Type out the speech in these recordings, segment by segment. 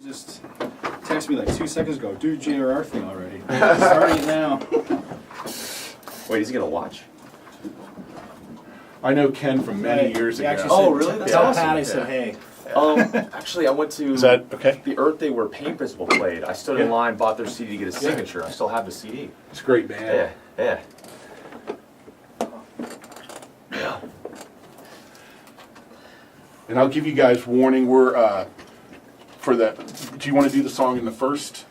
just texted me like 2 seconds ago. Do JRR thing already. Starting it now. Wait, is he gonna watch? I know Ken from many years ago. Oh, really? That's Tell awesome. Pat I said hey. Actually, I went to Is that okay? the Earth Day where Paint Principle played. I stood in line, bought their CD to get a signature. I still have the CD. It's a great band. Yeah. Yeah. And I'll give you guys warning. We're for the. Do you want to do the song in the first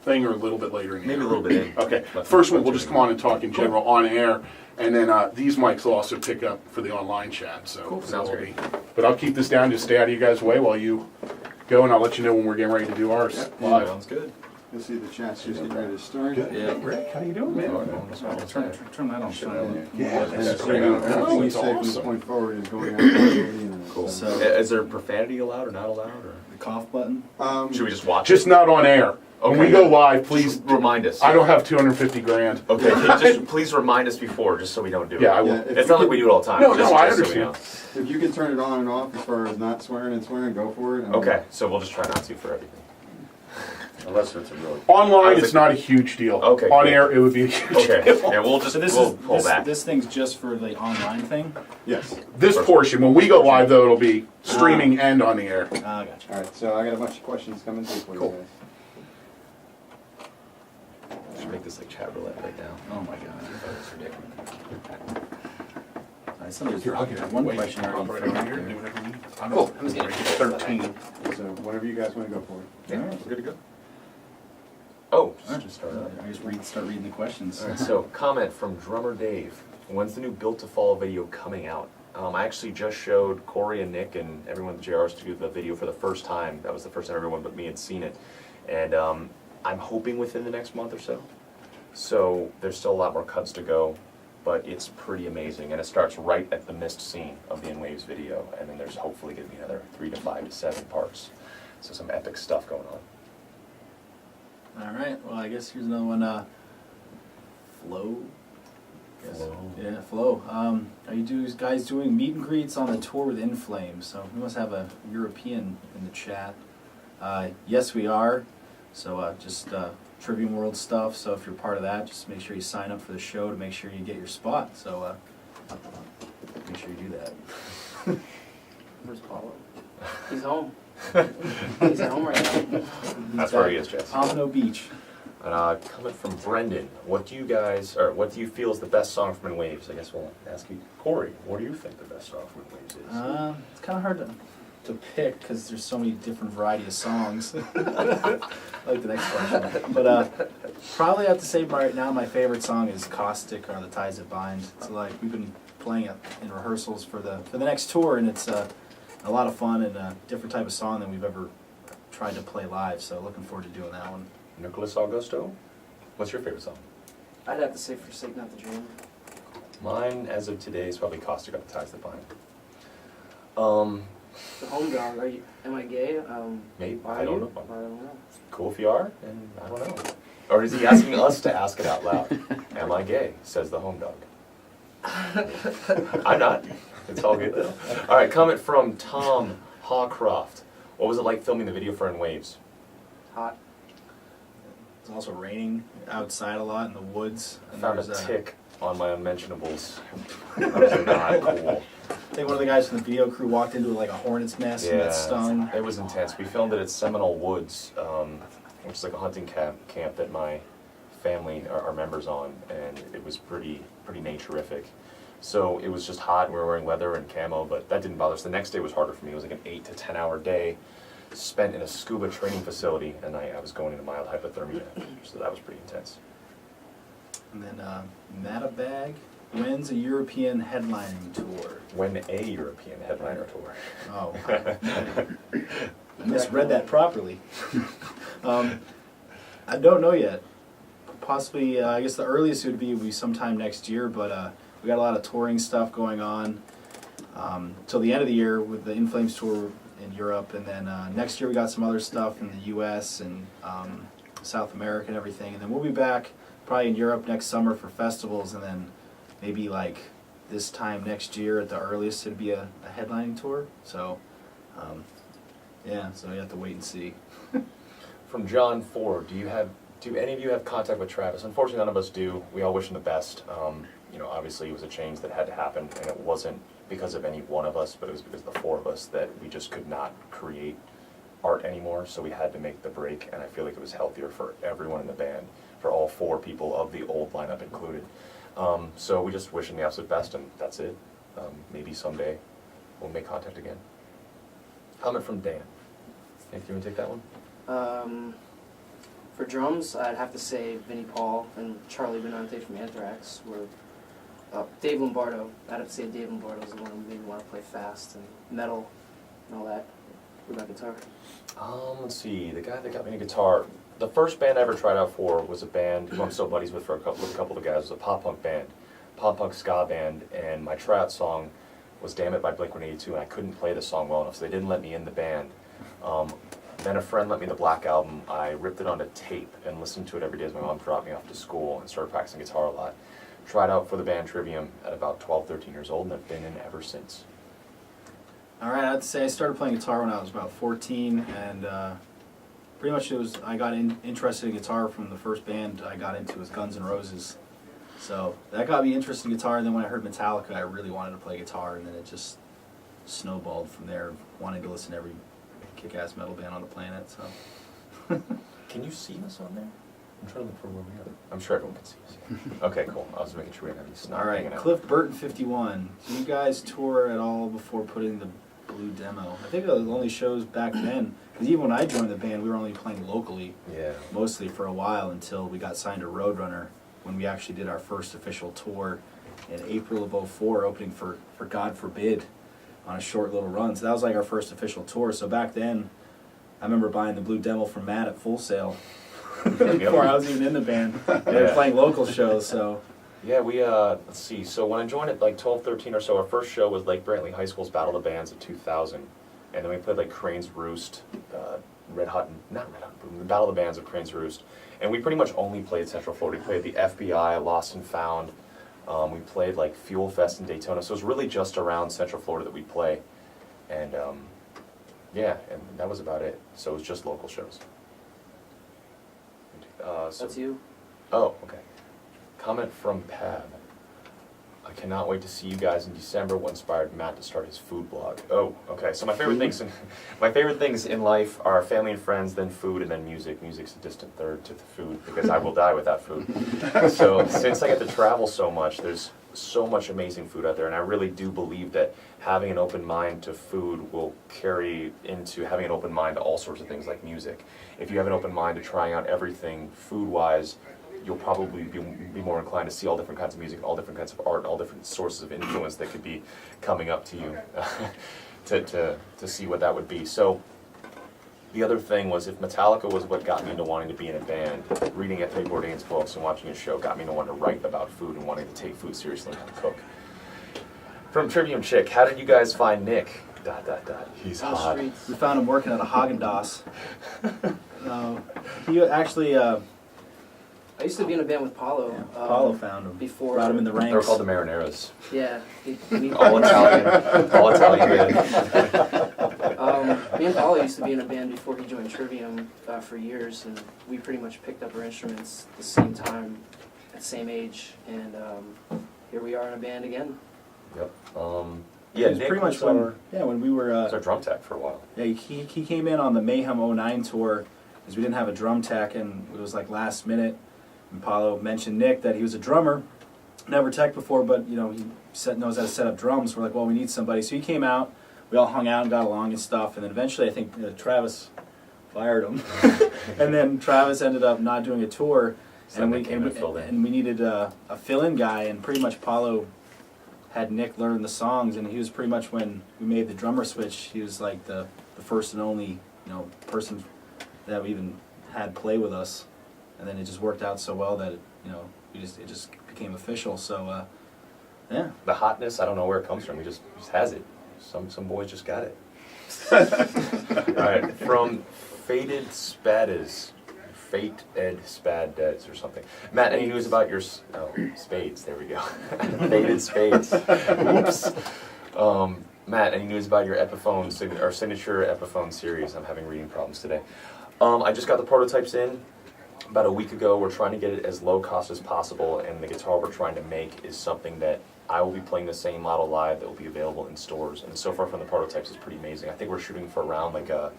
thing or a little bit later in the Maybe a air? little bit in. Okay. First one, we'll just come on and talk in general on air, and then these mics will also pick up for the online chat. So Cool. Sounds it'll great. But I'll keep this down, just stay out of you guys' way while you go, and I'll let you know when we're getting ready to do ours live. Sounds good. You'll see the chat's just getting ready to start. Yeah. Rick, how you doing, man? Turn that on silent. Yeah, And that's so great. everything you It's say from this awesome. point forward is going out already. Cool. So- Is there profanity allowed or not allowed? Or The cough button. should we just watch Just it? not on air. When we Okay. go live, please. Just remind us. I don't have 250 grand. Okay, can you just please remind us before, just so we don't do it. Yeah, I will. Yeah, if It's you not like can- we do it all the time. No, just, no, I just so we understand. If you can turn it on and off as far as not swearing and swearing, go for it. know. Okay, so we'll just try not to for everything. Unless it's a really... Online, I it's not a huge deal. Okay, On cool. air, it would be a huge Okay, deal. yeah, we'll just So this we'll is pull back. this thing's just for the online thing. Yes. This portion, when we go live, though, it'll be streaming and on the air. Ah, gotcha. All right. So I got a bunch of questions coming through for you guys. Should make this like chat roulette right now. Oh my god. That's ridiculous. I saw there's Here, I'll get it. one Wait, question I'll already. put it right here and do whatever you need. Cool. I'm just gonna 13. So whatever you guys want to go for. Yeah, we're good to go. Oh, Alright. just start up. I just start reading the questions. Alright, so comment from Drummer Dave. When's the new Built to Fall video coming out? I actually just showed Corey and Nick and everyone at the JRs to do the video for the first time. That was the first time everyone but me had seen it. And I'm hoping within the next month or so. So there's still a lot more cuts to go, but it's pretty amazing. And it starts right at the mist scene of the In Waves video. And then there's hopefully going to be another 3 to 5 to 7 parts. So some epic stuff going on. All right. Well, I guess here's another one. Flow. Yes. Flow. Yeah, Flow. Are you guys doing meet and greets on the tour with In Flames? So we must have a European in the chat. Yes, we are. So just Trivium World stuff. So if you're part of that, just make sure you sign up for the show to make sure you get your spot. So make sure you do that. Where's Paulo? He's home. He's at home right now. That's where he is, Jess. Pompano Beach. And comment from Brendan. What do you feel is the best song from In Waves? I guess we'll ask you, Corey. What do you think the best song from In Waves is? It's kind of hard to pick because there's so many different variety of songs. Like the next question, but probably have to say right now my favorite song is "Caustic" or "The Ties That Bind." It's like we've been playing it in rehearsals for the next tour, and it's a lot of fun and a different type of song than we've ever tried to play live. So looking forward to doing that one. Nicholas Augusto, what's your favorite song? I'd have to say "Forsake Not the Dream." Mine, as of today, is probably Caustic of the Ties That Bind. The Home Dog. Am I gay? Maybe, Are I don't you? know. I don't know. Cool if you are, and I don't know. Or is he asking us to ask it out loud? Am I gay? Says the home dog. I'm not. It's all good though. All right, comment from Tom Hawcroft. What was it like filming the video for In Waves? Hot. It's also raining outside a lot in the woods. I And found a there's tick on my unmentionables. That was not cool. I think one of the guys from the video crew walked into like a hornet's nest and got stung. It was intense. We filmed it at Seminole Woods, which is like a hunting camp that my family are members on, and it was pretty naturific. So it was just hot, and we were wearing leather and camo, but that didn't bother us. The next day was harder for me. It was like an 8 to 10 hour day spent in a scuba training facility, and I was going into mild hypothermia, so that was pretty intense. And then Matabag wins a European headlining tour. When a European headliner tour. Oh. I misread that properly. I don't know yet. Possibly, I guess the earliest it would be sometime next year, but we got a lot of touring stuff going on till the end of the year with the In Flames tour in Europe, and then next year we got some other stuff in the U.S. and South America and everything, and then we'll be back probably in Europe next summer for festivals, and then maybe like this time next year at the earliest it'd be a headlining tour. So Yeah, so you have to wait and see. From John Ford, do any of you have contact with Travis? Unfortunately, none of us do. We all wish him the best. Obviously it was a change that had to happen, and it wasn't because of any one of us, but it was because of the four of us that we just could not create art anymore, so we had to make the break, and I feel like it was healthier for everyone in the band, for all four people of the old lineup included. So we just wish him the absolute best, and that's it. Maybe someday we'll make contact again. Comment from Dan. Nick, you want to take that one? For drums, I'd have to say Vinnie Paul and Charlie Benante from Anthrax were. Dave Lombardo. I'd have to say Dave Lombardo is the one who made me want to play fast and metal and all that. What about guitar? Let's see. The guy that got me a guitar. The first band I ever tried out for was a band who I'm still buddies with for a couple of the guys. It was a pop punk band, pop punk ska band, and my tryout song was "Damn It" by Blink-182, and I couldn't play the song well enough, so they didn't let me in the band. Then a friend let me the Black Album. I ripped it onto tape and listened to it every day as my mom dropped me off to school and started practicing guitar a lot. Tried out for the band Trivium at about 12, 13 years old, and I've been in ever since. All right, I'd say I started playing guitar when I was about 14, and pretty much I got interested in guitar from the first band I got into was Guns N' Roses. So that got me interested in guitar, and then when I heard Metallica, I really wanted to play guitar, and then it just snowballed from there, wanting to listen to every kick-ass metal band on the planet. So. Can you see us on there? I'm trying to look for where we are. I'm sure everyone can see us. Okay, cool. I was making sure we didn't have any snot All right, hanging out. Cliff Burton 51. Do you guys tour at all before putting the Blue Demo? I think the only shows back then, because even when I joined the band, we were only playing locally, Yeah. mostly for a while until we got signed to Roadrunner, when we actually did our first official tour in April of '04, opening for God Forbid on a short little run. So that was like our first official tour. So back then, I remember buying the Blue Demo from Matt at Full Sail before I was even in the band. They were Yeah. playing local shows, so. Yeah, we, let's see, so when I joined at like 12, 13 or so, our first show was Lake Brantley High School's Battle of the Bands in 2000. And then we played like Crane's Roost, Red Hot Boom, the Battle of the Bands of Crane's Roost. And we pretty much only played Central Florida. We played the FBI, Lost and Found. We played like Fuel Fest in Daytona. So it was really just around Central Florida that we'd play. And yeah, and that was about it. So it was just local shows. So, That's you. oh, okay. Comment from Pab. I cannot wait to see you guys in December. What inspired Matt to start his food blog? Oh, okay. So my favorite things in life are family and friends, then food, and then music. Music's a distant third to the food because I will die without food. So since I get to travel so much, there's so much amazing food out there, and I really do believe that having an open mind to food will carry into having an open mind to all sorts of things like music. If you have an open mind to trying out everything food-wise, you'll probably be more inclined to see all different kinds of music, all different kinds of art, all different sources of influence that could be coming up to you to see what that would be. So the other thing was, if Metallica was what got me into wanting to be in a band, reading Anthony Bourdain's books and watching his show got me to want to write about food and wanting to take food seriously and how to cook. From Trivium Chick, how did you guys find Nick? ... He's On the hot. streets. We found him working at a Haagen-Dazs. He actually, I used to be in a band with Paulo. Paulo found him. Before. Brought him in the ranks. They were called the Marineros. Yeah. All Italian. All Italian band. Me and Paulo used to be in a band before he joined Trivium for years, and we pretty much picked up our instruments at the same time, at the same age, and here we are in a band again. Yep. It Yeah, was Nick pretty much was when, our, when we were, was our drum tech for a while. yeah, he came in on the Mayhem '09 tour, because we didn't have a drum tech, and it was like last minute, and Paulo mentioned Nick that he was a drummer, never tech before, but he knows how to set up drums. We're like, well, we need somebody, so he came out, we all hung out and got along and stuff, and then eventually I think Travis fired him, and then Travis ended up not doing a tour, So and Nick came and filled in. and we needed a fill-in guy, and pretty much Paulo had Nick learn the songs, and he was pretty much, when we made the drummer switch, he was like the first and only person that we even had play with us, and then it just worked out so well that it just became official. So yeah. The hotness, I don't know where it comes from. He just has it. Some boys just got it. All right, from Faded Spadas. Fate Ed Spades or something. Matt, any news about your spades? There we go. Faded Spades. Oops. Matt, any news about your Epiphone, our signature Epiphone series? I'm having reading problems today. I just got the prototypes in about a week ago. We're trying to get it as low cost as possible, and the guitar we're trying to make is something that I will be playing the same model live that will be available in stores. And so far from the prototypes, it's pretty amazing. I think we're shooting for around like a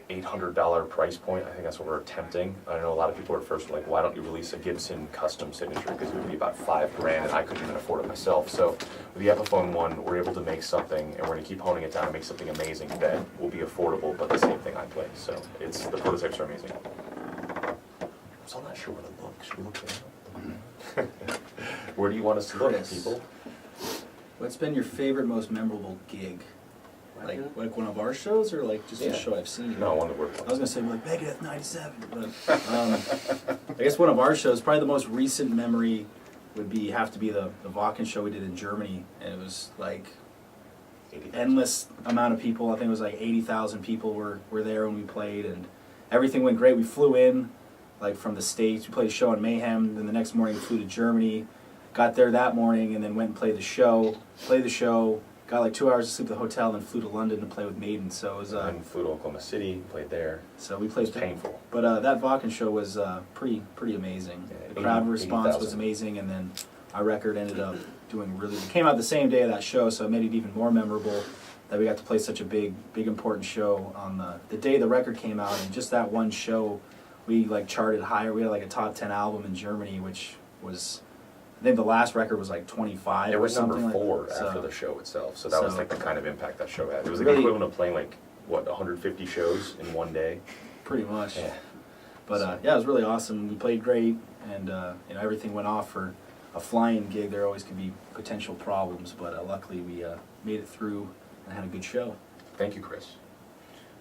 $800 price point. I think that's what we're attempting. I know a lot of people at first were like, why don't you release a Gibson custom signature? Because it would be about $5,000 and I couldn't even afford it myself. So with the Epiphone one, we're able to make something, and we're gonna keep honing it down and make something amazing that will be affordable, but the same thing I play. So the prototypes are amazing. So I'm not sure where to look. Should we look there? Where do you want us to look, Chris. people? What's been your favorite, most memorable gig? Like one of our shows, or like just Yeah. a show I've seen? No, one that we're I was playing. gonna say like Megadeth '97, but I guess one of our shows, probably the most recent memory would have to be the Wacken show we did in Germany, and it was like endless amount of people. I think it was like 80,000 people were there when we played, and everything went great. We flew in like from the States. We played a show in Mayhem. Then the next morning we flew to Germany. Got there that morning and then went and played the show. Played the show. Got like 2 hours to sleep at the hotel, then flew to London to play with Maiden. So it was And flew to Oklahoma City, played there. so we It played was painful. But that Wacken show was pretty amazing. Yeah, The crowd 80,000. response was amazing, and then our record ended up doing really. It came out the same day of that show, so it made it even more memorable that we got to play such a big important show on the day the record came out, and just that one show, we like charted higher. We had like a top 10 album in Germany, which was. I think the last record was like 25 It or was something number 4 like that. after the show itself, so that was so- like the kind of impact that show had. It was like Really- the equivalent of playing like, what, 150 shows in one day? Pretty much. Yeah. But yeah, it was really awesome. We played great, and everything went off for a flying gig. There always can be potential problems, but luckily we made it through and had a good show. Thank you, Chris.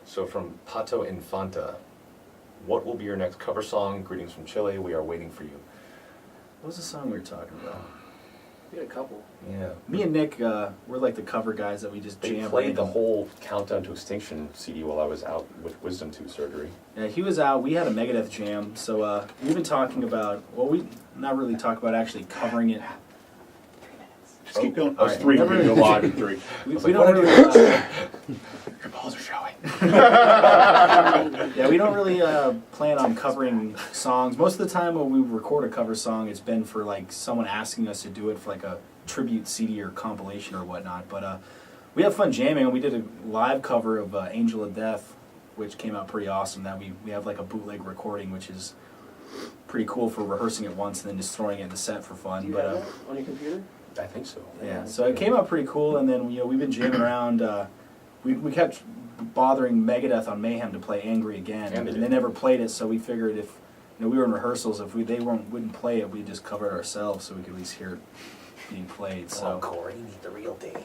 So from Pato Infanta, what will be your next cover song? Greetings from Chile, we are waiting for you. What was the song we were talking about? We had a couple. Yeah. Me and Nick, we're like the cover guys that we just They jam. played the random. whole Countdown to Extinction CD while I was out with Wisdom Tooth surgery. Yeah, he was out. We had a Megadeth jam, so we've been talking about. Well, we not really talk about actually covering it. Just keep going. All Us right. three, Never- we go live in 3. We was don't like, what really. Your balls are showing. Yeah, we don't really plan on covering songs. Most of the time when we record a cover song, it's been for like someone asking us to do it for like a tribute CD or compilation or whatnot. But we have fun jamming, and we did a live cover of Angel of Death, which came out pretty awesome. That we have like a bootleg recording, which is pretty cool for rehearsing it once and then just throwing it in the set for fun. Do you But have that on your computer? I think so. yeah, so it came out pretty cool, and then we've been jamming around. We kept bothering Megadeth on Mayhem to play Angry Again, And they and they did. never played it. So we figured if we were in rehearsals, if they wouldn't play it, we'd just cover it ourselves so we could at least hear it being played. Oh, So Corey, you need the real Dave.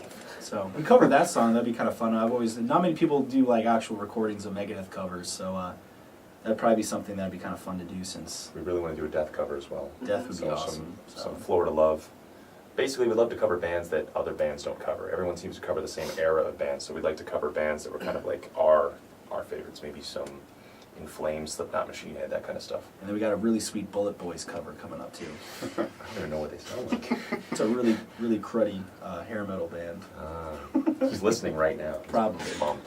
we covered that song. That'd be kind of fun. Not many people do like actual recordings of Megadeth covers, so that'd probably be something that'd be kind of fun to do since We really want to do a Death cover as well. Death would be So awesome. some Florida love. Basically, we love to cover bands that other bands don't cover. Everyone seems to cover the same era of bands, so we'd like to cover bands that were kind of like our favorites. Maybe some In Flames, Slipknot, Machine Head, that kind of stuff. And then we got a really sweet Bullet Boys cover coming up too. I don't even know what they sound like. It's a really cruddy hair metal band. He's listening right now. He's Probably. bummed.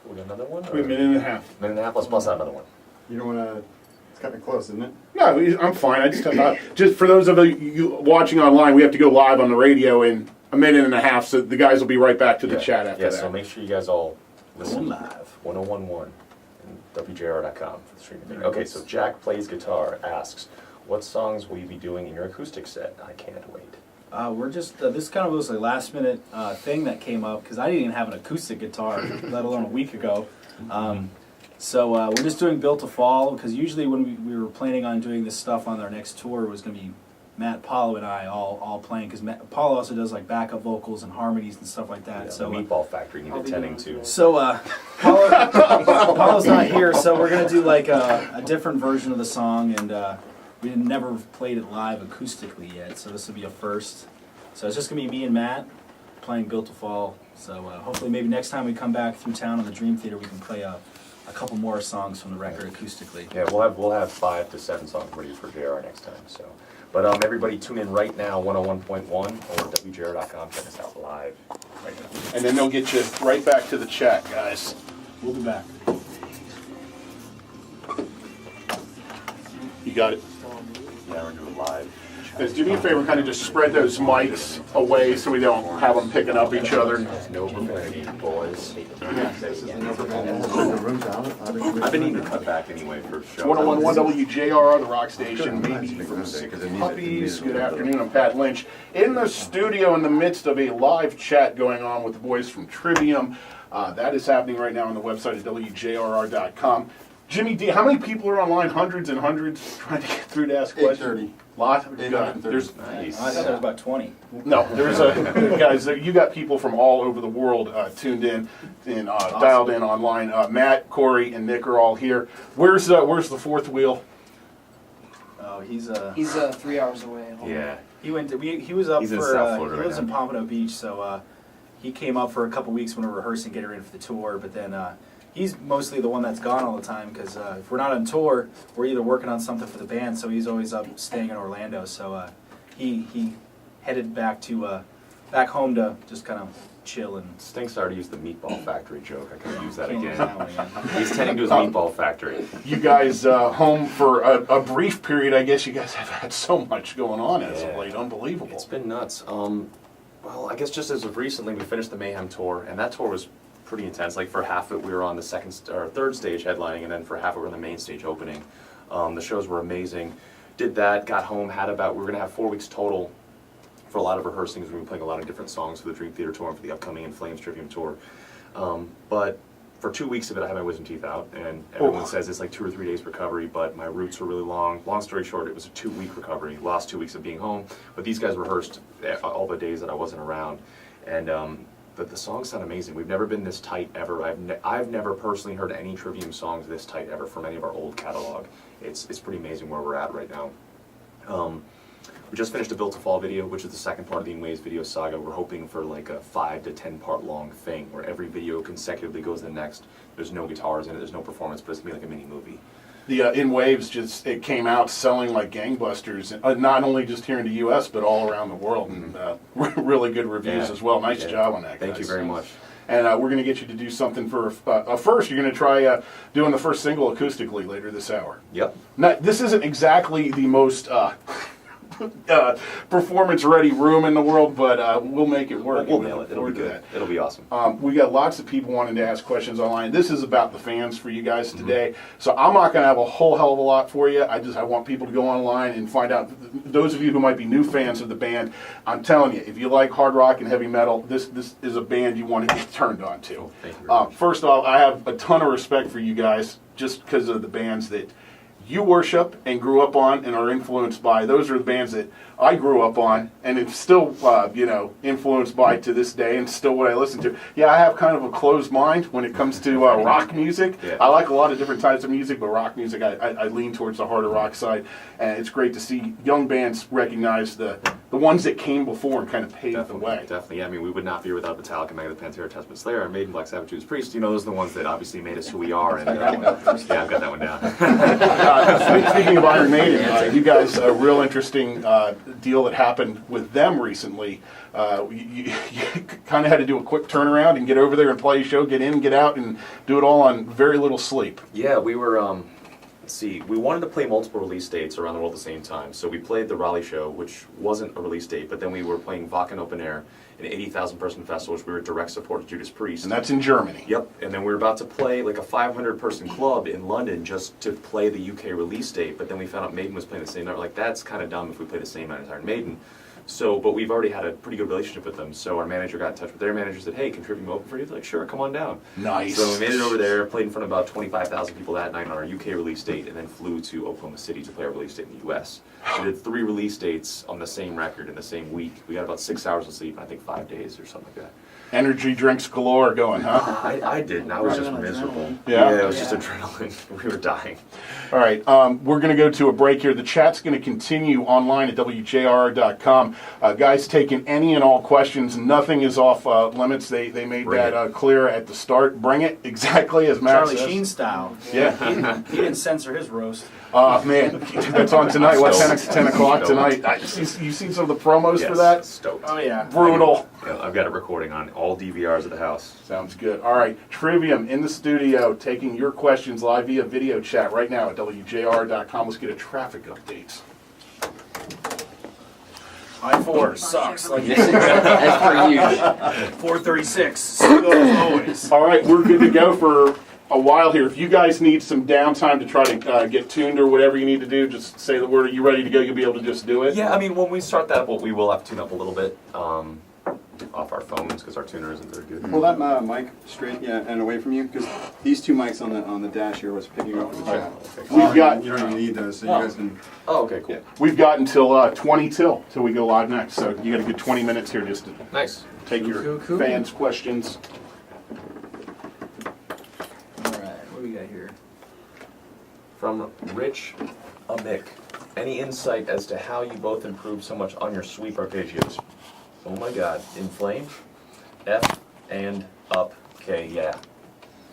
We got another one? Wait a minute and a half. Minute and a half, let's bust out another one. You don't wanna, it's kinda close, isn't it? No, I'm fine. I just thought, just for those of you watching online, we have to go live on the radio in a minute and a half, so the guys will be right back to the chat after Yeah, that. so make sure you guys all listen. Going live. 1011 and WJR.com for the streaming thing. Okay, so Jack Plays Guitar asks, what songs will you be doing in your acoustic set? I can't wait. We're just this kind of was a last minute thing that came up because I didn't even have an acoustic guitar, let alone a week ago. So we're just doing Built to Fall because usually when we were planning on doing this stuff on our next tour, it was going to be Matt, Paulo, and I all playing because Paulo also does like backup vocals and harmonies and stuff like that. Yeah, So the Meatball Factory need I'll be attending doing to. So Paulo's not here, so we're gonna do like a different version of the song, and we never played it live acoustically yet, so this will be a first. So it's just gonna be me and Matt playing Built to Fall. So hopefully maybe next time we come back through town on the Dream Theater, we can play a couple more songs from the record acoustically. Yeah, we'll have 5 to 7 songs ready for JR next time. So But everybody tune in right now, 101.1 or Wjrr.com. Check us out live. Right now. And then they'll get you right back to the chat, guys. We'll be back. You got it. Yeah, we're doing live. Guys, do me a favor, kind of just spread those mics away so we don't have them picking up each other. No profanity, boys. The room's out. I've been needing to cut back anyway for shows. 101.1 WJR, the rock station, maybe from Six Puppies. Good afternoon, I'm Pat Lynch. In the studio, in the midst of a live chat going on with the boys from Trivium. That is happening right now on the website at WJRR.com. Jimmy D, how many people are online? Hundreds and hundreds trying to get through to ask questions? 830. Lot? 830. There's Nice. I thought there was about 20. No, there's guys. You got people from all over the world tuned in and dialed in online. Matt, Corey, and Nick are all here. Where's the fourth wheel? Oh, he's 3 hours away at home. Yeah. he went to, he was up He's in for South he Florida right lives in now. Pompano Beach, so he came up for a couple weeks when we were rehearsing, getting ready for the tour. But then he's mostly the one that's gone all the time because if we're not on tour, we're either working on something for the band. So he's always up staying in Orlando. So he headed back home to just kind of chill and. Stinks already used the meatball factory joke. I could use that Can't use that one again. again. He's tending to his meatball factory. You guys home for a brief period. I guess you guys have had so much going on as of Yeah. late. Unbelievable. It's been nuts. Well, I guess just as of recently, we finished the Mayhem tour, and that tour was pretty intense. Like for half of it, we were on the third stage headlining, and then for half of it, we were on the main stage opening. The shows were amazing. Did that, got home, we were gonna have 4 weeks total for a lot of rehearsings. We were playing a lot of different songs for the Dream Theater tour and for the upcoming In Flames Trivium tour. But for 2 weeks of it, I had my wisdom teeth out, and everyone says it's like 2 or 3 days recovery, but my roots were really long. Long story short, it was a 2-week recovery, lost 2 weeks of being home, but these guys rehearsed all the days that I wasn't around, and the songs sound amazing. We've never been this tight ever. I've never personally heard any Trivium songs this tight ever from any of our old catalog. It's pretty amazing where we're at right now. We just finished a Built to Fall video, which is the second part of the In Waves video saga. We're hoping for like a 5 to 10 part long thing where every video consecutively goes to the next. There's no guitars in it, there's no performance, but it's gonna be like a mini movie. The In Waves it came out selling like gangbusters, not only just here in the U.S. but all around the world, and really good reviews Yeah. as well. Nice Yeah. job on that, guys. Thank you very much. And we're going to get you to do something for first. You're going to try doing the first single acoustically later this hour. Yep. Now, this isn't exactly the most performance-ready room in the world, but we'll make it work. We'll We nail look it. It'll be forward to good. that. It'll be awesome. We got lots of people wanting to ask questions online. This is about the fans for you guys today. So I'm not going to have a whole hell of a lot for you. I want people to go online and find out. Those of you who might be new fans of the band, I'm telling you, if you like hard rock and heavy metal, this is a band you want to get turned on to. Thank you very much. First off, I have a ton of respect for you guys just because of the bands that you worship and grew up on and are influenced by. Those are the bands that I grew up on and it's still, influenced by to this day and still what I listen to. Yeah, I have kind of a closed mind when it comes to rock music. Yeah. I like a lot of different types of music, but rock music, I lean towards the harder rock side. And it's great to see young bands recognize the ones that came before and kind of paved the way. Definitely. Yeah, I mean, we would not be without Metallica, Megadeth, Pantera, Testament, Slayer, Maiden, Black Sabbath, Judas Priest. Those are the ones that obviously made us who we are. And yeah, I've got that one down. Speaking of Iron Maiden, you guys, a real interesting deal that happened with them recently. You kind of had to do a quick turnaround and get over there and play a show, get in, get out, and do it all on very little sleep. Yeah, we were, let's see, we wanted to play multiple release dates around the world at the same time. So we played the Raleigh show, which wasn't a release date, but then we were playing Wacken Open Air, an 80,000 person festival, which we were direct support to Judas Priest. And that's in Germany. Yep, and then we were about to play like a 500 person club in London just to play the UK release date, but then we found out Maiden was playing the same night. We're like, that's kind of dumb if we play the same night as Iron Maiden. So, but we've already had a pretty good relationship with them, so our manager got in touch with their manager, said, hey, can Trivium open for you? They're like, sure, come on down. Nice. So we made it over there, played in front of about 25,000 people that night on our UK release date, and then flew to Oklahoma City to play our release date in the US. We did 3 release dates on the same record in the same week. We got about 6 hours of sleep, and I think 5 days or something like that. Energy drinks galore going, huh? I didn't. I was just Running on miserable. adrenaline. Yeah? it was just Yeah. adrenaline. We were dying. All right, we're going to go to a break here. The chat's going to continue online at WJR.com. Guys, taking any and all questions. Nothing is off limits. They made Bring that it. Clear at the start. Bring it exactly as Matt Charlie says. Sheen style. Yeah. He didn't censor his roast. Man, that's on tonight. What, 10 o'clock Stoked. tonight? You seen some of the promos for Yes, that? stoked. Oh yeah. Brutal. Yeah, I've got it recording on all DVRs at the house. Sounds good. All right, Trivium in the studio, taking your questions live via video chat right now at WJR.com. Let's get a traffic update. I-4 sucks. Like As per usual. 436. Still as always. All right, we're good to go for a while here. If you guys need some downtime to try to get tuned or whatever you need to do, just say the word. Are you ready to go? You'll be able to just do it? Yeah, I mean, when we start that up, we will have to tune up a little bit off our phones because our tuner isn't very good. Pull that mic straight, yeah, and away from you, because these two mics on the dash here was picking up the chat. We've got- You don't even need those, so you guys can. Oh, okay, cool. We've got until 20 till we go live next. So you got a good 20 minutes here just to Nice. take your Cool. fans' questions. All right. What do we got here? From Rich Amick. Any insight as to how you both improved so much on your sweep arpeggios? Oh my god. Inflamed? F and up. K, yeah.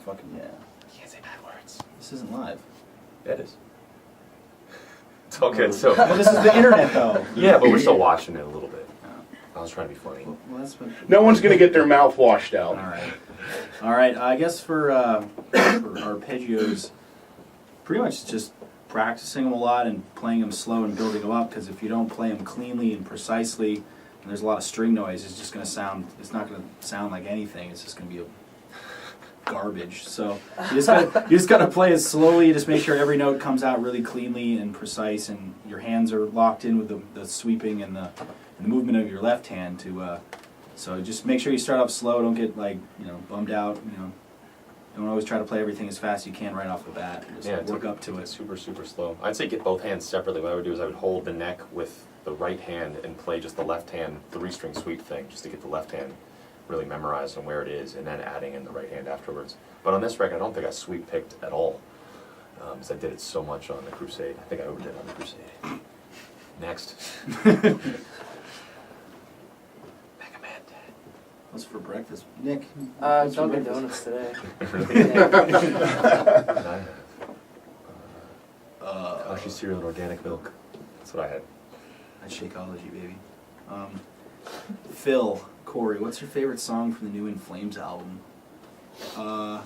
Fucking yeah. Can't say bad words. This isn't live. Yeah, it is. It's all good, so. Well, this is the internet though. Yeah, but we're still watching it a little bit. I was trying to be funny. Well, that's what. No one's going to get their mouth washed out. All right. All right. I guess for arpeggios, pretty much just practicing them a lot and playing them slow and building them up. Because if you don't play them cleanly and precisely, and there's a lot of string noise, it's just going to sound. It's not going to sound like anything. It's just going to be garbage. So you just got to play it slowly. Just make sure every note comes out really cleanly and precise, and your hands are locked in with the sweeping and the movement of your left hand to. So just make sure you start off slow. Don't get bummed out. Don't always try to play everything as fast as you can right off the bat. Just work up to it. Super, super slow. I'd say get both hands separately. What I would do is I would hold the neck with the right hand and play just the left hand 3-string sweep thing, just to get the left hand really memorized on where it is, and then adding in the right hand afterwards. But on this record, I don't think I sweep picked at all, because I did it so much on the Crusade. I think I overdid on the Crusade. Next. What's for breakfast, Nick? Dunkin' Donuts today. Hershey cereal and organic milk. That's what I had. That's Shakeology, baby. Phil, Corey, what's your favorite song from the new In Flames album? I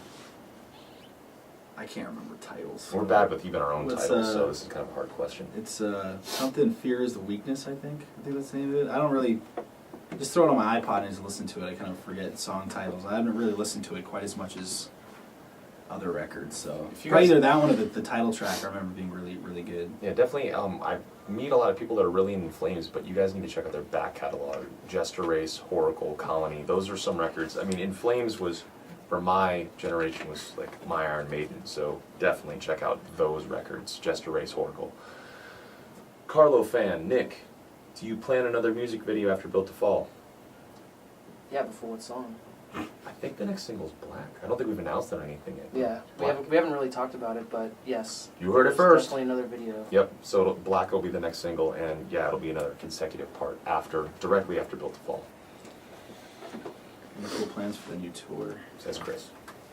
can't remember titles. We're bad with even our own Let's, titles, so this is kind of a hard question. It's something Fear is the Weakness, I think. I think that's the name of it. I don't really... Just throw it on my iPod and just listen to it. I kind of forget song titles. I haven't really listened to it quite as much as other records, so... If you Probably guys- either that one or the title track I remember being really, really good. Yeah, definitely. I meet a lot of people that are really in Flames, but you guys need to check out their back catalog. Jester Race, Horacle, Colony. Those are some records. I mean, In Flames was, for my generation, was like my Iron Maiden. So definitely check out those records. Jester Race, Horacle. Carlo fan, Nick, do you plan another music video after Built to Fall? Yeah, before what song? I think the next single's Black. I don't think we've announced it or anything yet. Yeah, we haven't really talked about it, but yes. You heard it There's first. Definitely another video. Yep. So Black will be the next single, and yeah, it'll be another consecutive part directly after Built to Fall. Any cool plans for the new tour? Says Chris.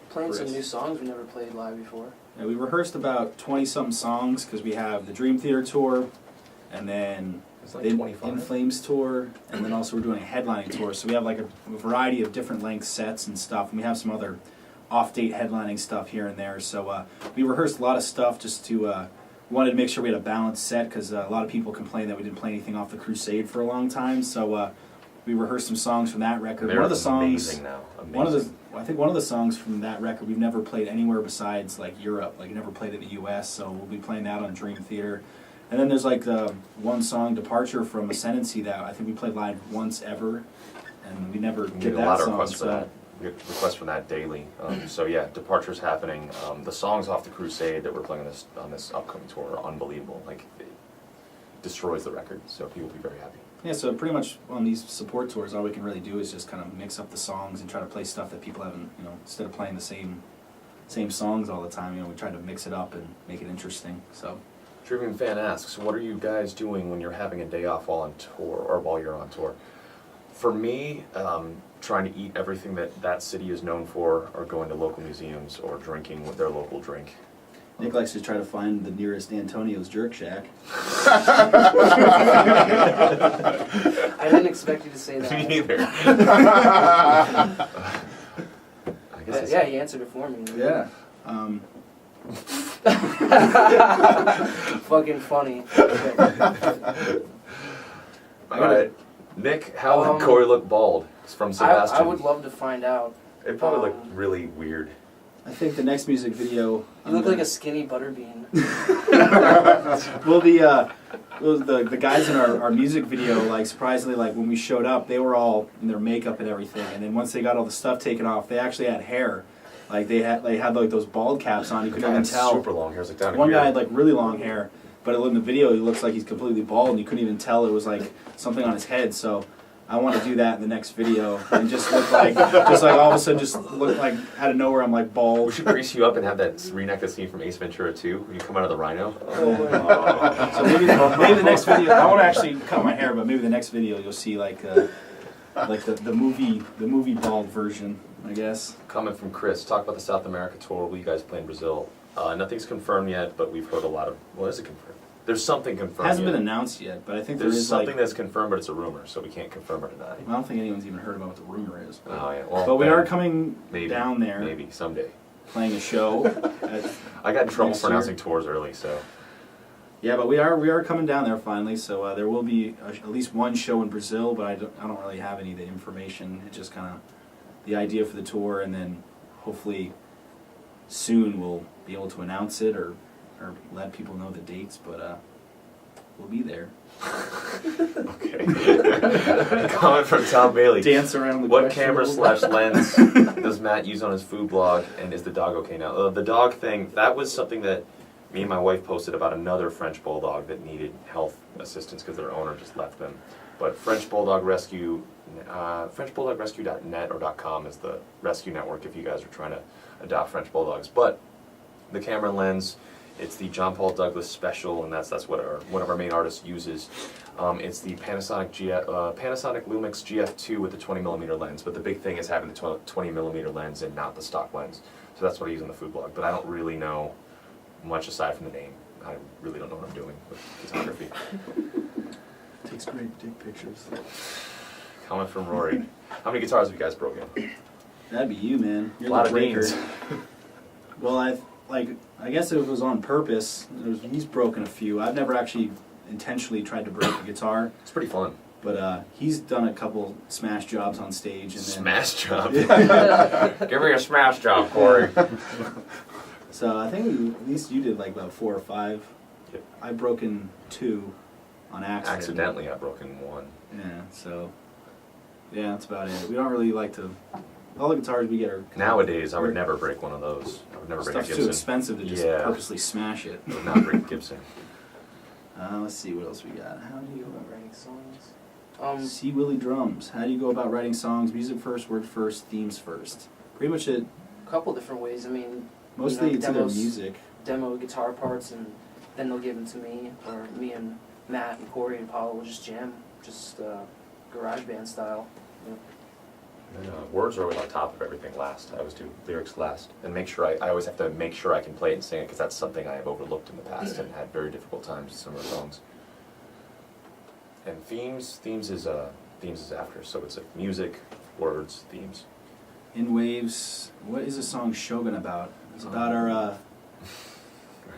Playing some Chris. new songs we never played live before. Yeah, we rehearsed about 20-something songs because we have the Dream Theater tour, and then It's like the 25. In Flames tour, and then also we're doing a headlining tour. So we have like a variety of different length sets and stuff, and we have some other off-date headlining stuff here and there. So we rehearsed a lot of stuff just to wanted to make sure we had a balanced set because a lot of people complained that we didn't play anything off the Crusade for a long time. So we rehearsed some songs from that record. They're One of the songs. amazing now. Amazing. I think one of the songs from that record we've never played anywhere besides like Europe. Like never played in the U.S. So we'll be playing that on Dream Theater. And then there's like the one song, Departure from Ascendancy, that I think we played live once ever, and we never We did get a that lot of song. requests for that. We get requests from that daily. So yeah, Departure's happening. The songs off the Crusade that we're playing on this upcoming tour are unbelievable. Like it destroys the record. So people will be very happy. Yeah, so pretty much on these support tours, all we can really do is just kind of mix up the songs and try to play stuff that people haven't, instead of playing the same songs all the time, we try to mix it up and make it interesting. So. Trivium fan asks, what are you guys doing when you're having a day off while on tour, or while you're on tour? For me, trying to eat everything that city is known for, or going to local museums, or drinking with their local drink. Nick likes to try to find the nearest Antonio's Jerk Shack. I didn't expect you to say that. Me neither. I guess Yeah, you answered it for me. Yeah. Fucking funny. Alright. Nick, how would Corey look bald? It's from Sebastian. I would love to find out. It'd probably look really weird. I think the next music video. You look like a skinny butterbean. Well, the guys in our music video, like surprisingly, like when we showed up, they were all in their makeup and everything, and then once they got all the stuff taken off, they actually had hair. Like they had like those bald caps on. You couldn't even tell. Super long hair. It's like down One here. guy had like really long hair, but in the video he looks like he's completely bald, and you couldn't even tell it was like something on his head. So I want to do that in the next video and just look like, all of a sudden just look like out of nowhere I'm like We bald. should grease you up and have that reenact the scene from Ace Ventura 2 when you come out of the rhino. So maybe the next video, I won't actually cut my hair, but maybe the next video you'll see like the movie bald version, I guess. Comment from Chris. Talk about the South America tour. Will you guys play in Brazil? Nothing's confirmed yet, but we've heard a lot of. Well, is it confirmed? There's something confirmed. It hasn't yet. been announced yet, but I think There's there is something like. that's confirmed, but it's a rumor, so we can't confirm or deny. I don't think anyone's even heard about what the rumor is. Oh yeah. Well, But we then are coming maybe, down there, Maybe someday. playing a show. I got in trouble Next for year. announcing tours early, so. Yeah, but we are coming down there finally. So there will be at least one show in Brazil, but I don't really have any of the information. It's just kind of the idea for the tour, and then hopefully soon we'll be able to announce it or let people know the dates. But we'll be there. Okay. Comment from Tom Bailey. Dance around the What question camera a little / lens does Matt use on his food blog, and is the dog okay now? The dog thing, that was something that me and my wife posted about another French Bulldog that needed health assistance because their owner just left them. But French Bulldog Rescue, FrenchBulldogRescue.net or .com is the rescue network if you guys are trying to adopt French Bulldogs. But the camera lens, it's the John Paul Douglas Special, and that's what one of our main artists uses. It's the Panasonic Lumix GF2 with the 20mm lens, but the big thing is having the 20mm lens and not the stock lens. So that's what I use on the food blog, but I don't really know much aside from the name. I really don't know what I'm doing with photography. Takes great dick pictures. Comment from Rory. How many guitars have you guys broken? That'd be you, man. You're A lot the of breaker. beans. Well, I guess it was on purpose. He's broken a few. I've never actually intentionally tried to break a guitar, It's pretty fun. but he's done a couple smash jobs on stage. And then, Smash job. Give me a smash job, Corey. so I think at least you did like about 4 or 5. Yep. I've broken 2 on accident. Accidentally, I've broken 1. Yeah, so yeah, that's about it. We don't really like to. All the guitars we get are Nowadays, I would never break one of those. I would never break a stuff's too Gibson. expensive to just Yeah. purposely smash it. I would not break a Gibson. Let's see what else we got. How do you About writing songs. C. Willie Drums? How do you go about writing songs? Music first, word first, themes first. Pretty much it. A couple different ways. I mean, Mostly it's either demos, music. demo guitar parts, and then they'll give them to me, or me and Matt and Corey and Paul will just jam, just garage band style. And, words are always on top of everything last. I always do lyrics last. And make sure I always have to make sure I can play it and sing it, because that's something I have overlooked in the past and had very difficult times with some of the songs. And themes is after, so it's like music, words, themes. In Waves. What is the song Shogun about? It's about our.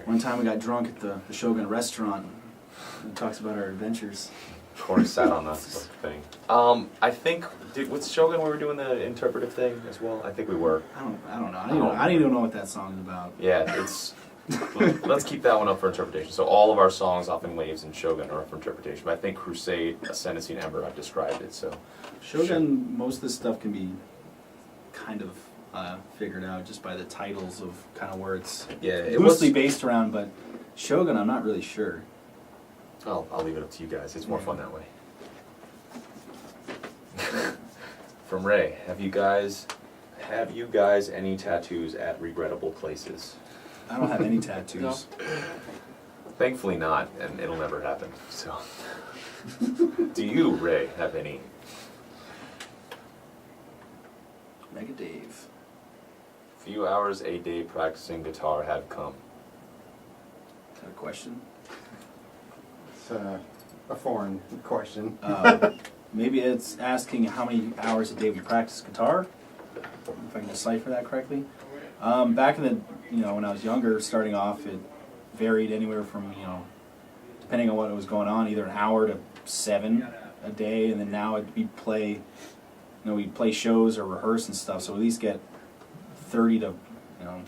One time we got drunk at the Shogun restaurant. And it talks about our adventures. Corey sat on the thing. I think with Shogun we were doing the interpretive thing as well. I think we were. I don't know. I don't even know what that song is about. Yeah, it's. Let's keep that one up for interpretation. So all of our songs off in Waves and Shogun are up for interpretation. But I think Crusade, Ascendancy, and Ember, I've described it. So Shogun, most of this stuff can be kind of figured out just by the titles of kind of where it's yeah, it loosely was. based around, but Shogun, I'm not really sure. I'll leave it up to you guys. It's more fun that way. From Ray, have you guys any tattoos at regrettable places? I don't have any tattoos. No. Thankfully not, and it'll never happen. So, do you, Ray, have any? Mega Dave. Few hours a day practicing guitar have come. Is that a question? It's a foreign question. Maybe it's asking how many hours a day we practice guitar. If I can decipher that correctly. Back in the, when I was younger, starting off, it varied anywhere from, depending on what was going on, either an hour to 7 a day, and then now we'd play shows or rehearse and stuff, so at least get 30 to, an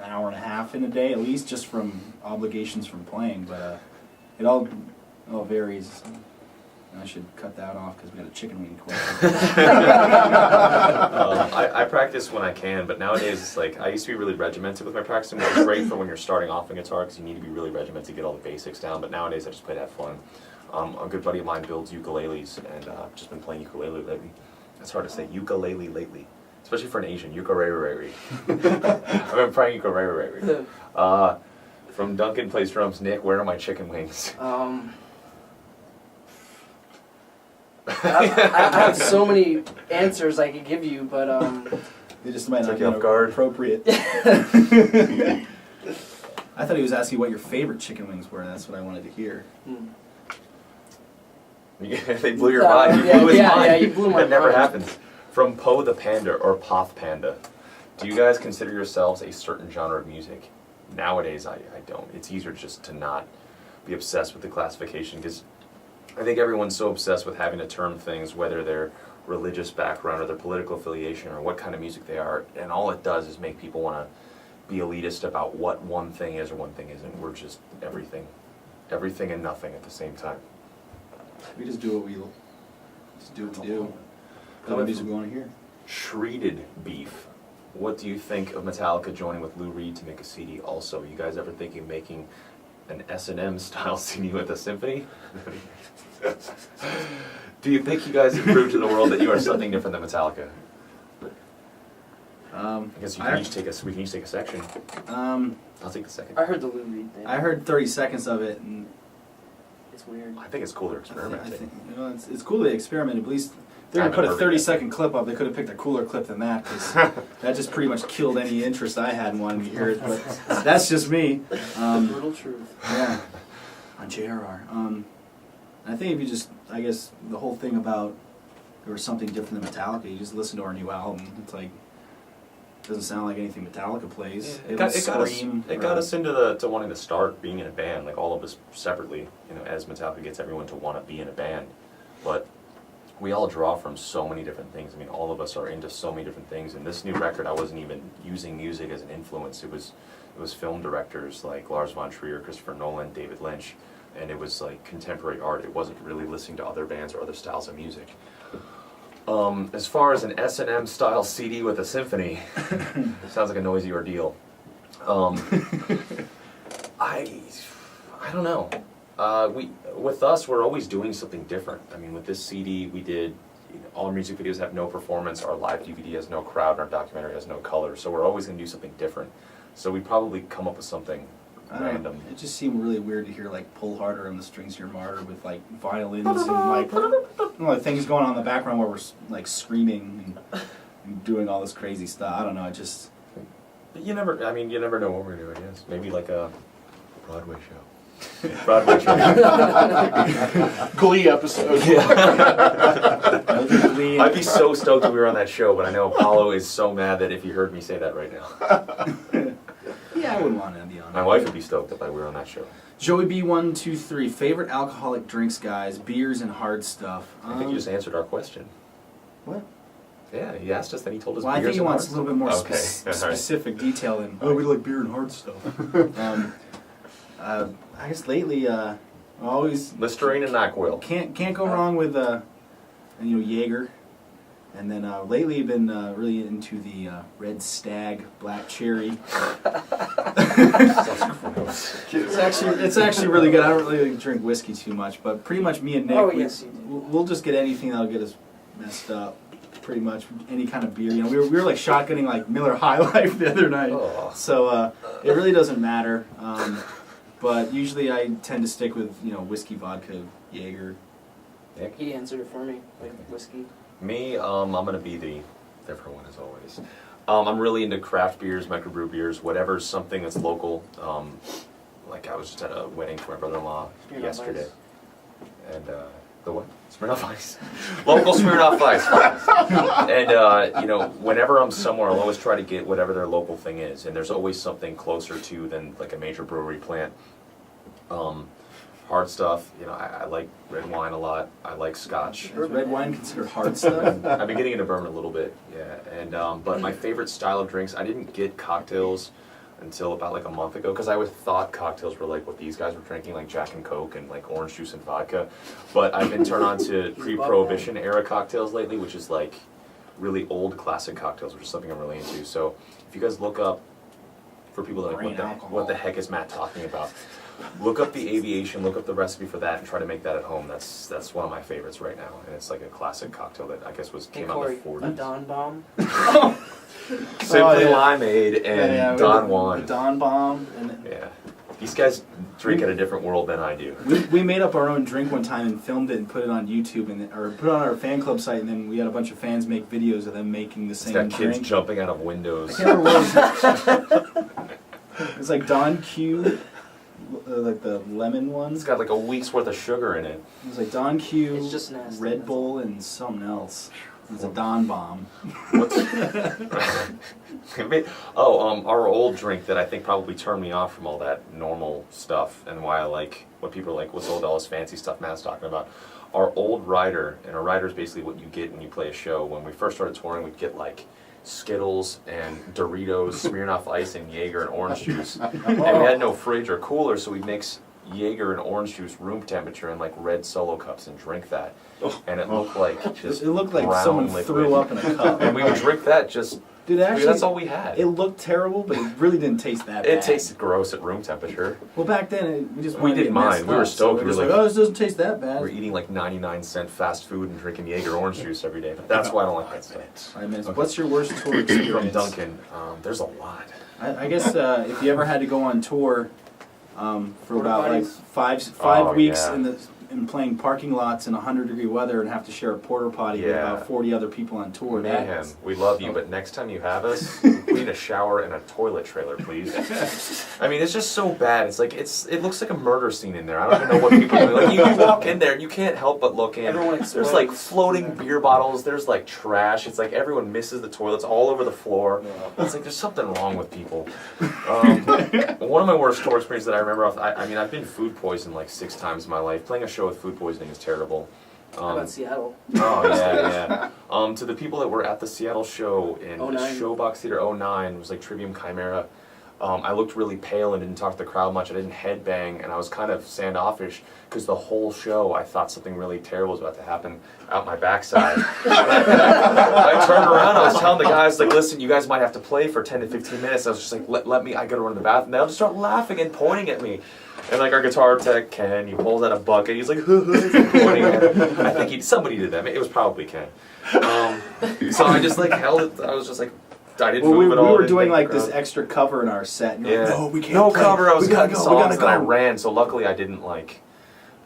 hour and a half in a day, at least, just from obligations from playing, but it all varies. I should cut that off because we got a chicken wing question. I practice when I can, but nowadays it's like, I used to be really regimented with my practicing, which is great for when you're starting off in guitar because you need to be really regimented to get all the basics down, but nowadays I just play to have fun. A good buddy of mine builds ukuleles, and I've just been playing ukulele lately. It's hard to say ukulele lately, especially for an Asian, ukulele. I've been playing ukulele. From Duncan plays drums, Nick, where are my chicken wings? I have so many answers I could give you, but They just might not Took be you off guard. appropriate. I thought he was asking what your favorite chicken wings were. That's what I wanted to hear. They blew your mind. You blew his mind. Yeah, you blew my That never mind. happens. From Poe the Panda or Poth Panda, do you guys consider yourselves a certain genre of music? Nowadays, I don't. It's easier just to not be obsessed with the classification because I think everyone's so obsessed with having to term things, whether their religious background or their political affiliation or what kind of music they are, and all it does is make people want to be elitist about what one thing is or one thing isn't. We're just everything and nothing at the same time. We just do what we do. What music we want to hear. Treated Beef. What do you think of Metallica joining with Lou Reed to make a CD also? You guys ever thinking of making an S&M style CD with a symphony? Do you think you guys have proved to the world that you are something different than Metallica? I guess we can each take a section. I'll take the second. I heard the Lou Reed thing. I heard 30 seconds of it, and It's weird. I think it's cool to experiment. I think it's cool they experimented. At least they're gonna put a 30-second clip up. They could have picked a cooler clip than that because that just pretty much killed any interest I had in wanting to hear it. But that's just me. Brutal truth. Yeah, on JRR. I think if you just, I guess the whole thing about there was something different than Metallica. You just listen to our new album. It's like it doesn't sound like anything Metallica plays. It got us into wanting to start being in a band, like all of us separately. As Metallica gets everyone to want to be in a band, but we all draw from so many different things. I mean, all of us are into so many different things. And this new record, I wasn't even using music as an influence. It was film directors like Lars von Trier, Christopher Nolan, David Lynch, and it was like contemporary art. It wasn't really listening to other bands or other styles of music. As far as an S&M style CD with a symphony, it sounds like a noisy ordeal. I don't know. With us, we're always doing something different. I mean, with this CD, we did, all our music videos have no performance, our live DVD has no crowd, and our documentary has no color, so we're always going to do something different. So we'd probably come up with something random. It just seemed really weird to hear like Pull Harder and the Strings to Your Martyr with like violins and like things going on in the background where we're like screaming and doing all this crazy stuff. I don't know, it just... But you never know what we're going to do, I guess. Maybe like a Broadway show. Broadway show. Glee episode. I'd be so stoked if we were on that show, but I know Apollo is so mad that if he heard me say that right now. Yeah, I wouldn't want to be on My wife would be stoked if I were on that show. Joey B123, favorite alcoholic drinks, guys, beers and hard stuff. I think you just answered our question. What? Yeah, he asked us, then he told us Well, I think he wants a little bit more Okay, specific detail than, we like beer and hard stuff. I guess lately, always... Listerine and NyQuil. Can't go wrong with, Jaeger. And then lately I've been really into the Red Stag Black Cherry. It's actually really good. I don't really drink whiskey too much, but pretty much me and Nick, Oh, yes, you do. we'll just get anything that'll get us messed up. pretty much any kind of beer. You know, we were like shotgunning like Miller High Life the other night, Oh. so it really doesn't matter. But usually I tend to stick with whiskey, vodka, Jaeger. Nick? He answered it for me, like whiskey. Me, I'm gonna be the different one as always. I'm really into craft beers, microbrew beers, whatever's something that's local. Like I was just at a wedding for my brother-in-law Smirnoff yesterday, Ice. and the what? Smirnoff Ice, local Smirnoff Ice. And whenever I'm somewhere, I'll always try to get whatever their local thing is, and there's always something closer to than like a major brewery plant. Hard stuff, I like red wine a lot. I like scotch. Is red wine considered hard stuff? I've been getting into bourbon a little bit, yeah. And but my favorite style of drinks, I didn't get cocktails until about like a month ago because I always thought cocktails were like what these guys were drinking, like Jack and Coke and like orange juice and vodka. But I've been turned on to pre-Prohibition era cocktails lately, which is like really old classic cocktails, which is something I'm really into. So if you guys look up, for people that are like, what the heck is Matt talking about? Look up the Aviation, look up the recipe for that, and try to make that at home. That's one of my favorites right now, and it's like a classic cocktail that I guess Hey came out Corey, in the a 40s. Don Bomb. Simply yeah. Limeade and Don Juan. The Don Bomb. And Yeah, these guys drink at a different world than I do. we made up our own drink one time and filmed it and put it on YouTube or put it on our fan club site, and then we had a bunch of fans make videos of them making the It's same got drink. kids jumping out of windows. I can't remember what it was. It's like Don Q, like the lemon one. It's got like a week's worth of sugar in it. It was like Don Q, It's just nasty, Red that's Bull, and something else. It's a Don Bomb. Our old drink that I think probably turned me off from all that normal stuff and why I like what people are like, what's all this fancy stuff Matt's talking about. Our old rider, and a rider is basically what you get when you play a show. When we first started touring, we'd get like Skittles and Doritos, Smirnoff Ice, and Jaeger and orange juice. And we had no fridge or cooler, so we'd mix Jaeger and orange juice room temperature in like red Solo cups and drink that. And it looked like just It looked like brown someone liquid. threw up in a cup. And we would drink that just. Dude, actually, that's all we had. It looked terrible, but it really didn't taste that bad. It tasted gross at room temperature. Well, back then, we just We wanted to didn't get mind. messed We were up, stoked. So We we were were like, oh, this doesn't taste that bad. We're eating like 99-cent fast food and drinking Jaeger orange juice every day. But that's why I don't like that stuff. 5 minutes. What's your worst tour experience? From Duncan, there's a lot. I guess if you ever had to go on tour for Porta about like potties? five Oh, weeks yeah. in playing parking lots in 100-degree weather and have to share a porta potty with Yeah. about 40 other people on tour. Mayhem, we love you, but next time you have us, we need a shower and a toilet trailer, please. I mean, it's just so bad. It's like it looks like a murder scene in there. I don't even know what people do. Like you walk in there and you can't help but look in. Everyone There's like explodes. floating beer bottles. There's like trash. It's like everyone misses the toilets all over the floor. It's like there's something wrong with people. One of my worst tour experiences that I remember I mean, I've been food poisoned like 6 times in my life. Playing a show with food poisoning is terrible. How about Seattle? Oh yeah, yeah. To the people that were at the Seattle show in 09. Showbox Theater 09, it was like Trivium Chimera. I looked really pale and didn't talk to the crowd much. I didn't headbang, and I was kind of standoffish because the whole show I thought something really terrible was about to happen out my backside. I turned around, I was telling the guys, like, listen, you guys might have to play for 10 to 15 minutes. I was just like, let me, I gotta run to the bathroom. They'll just start laughing and pointing at me. And like our guitar tech, Ken, he pulls out a bucket, he's like, pointing at it. I think somebody did that. It was probably Ken. So I just like held it, I was just like, I didn't Well, move at all. we were didn't doing make like the this crowd. extra cover in our set. And you're Yeah. like, no, we can't No play. cover, I was We gotta cutting go, we songs gotta and I go. ran, so luckily I didn't like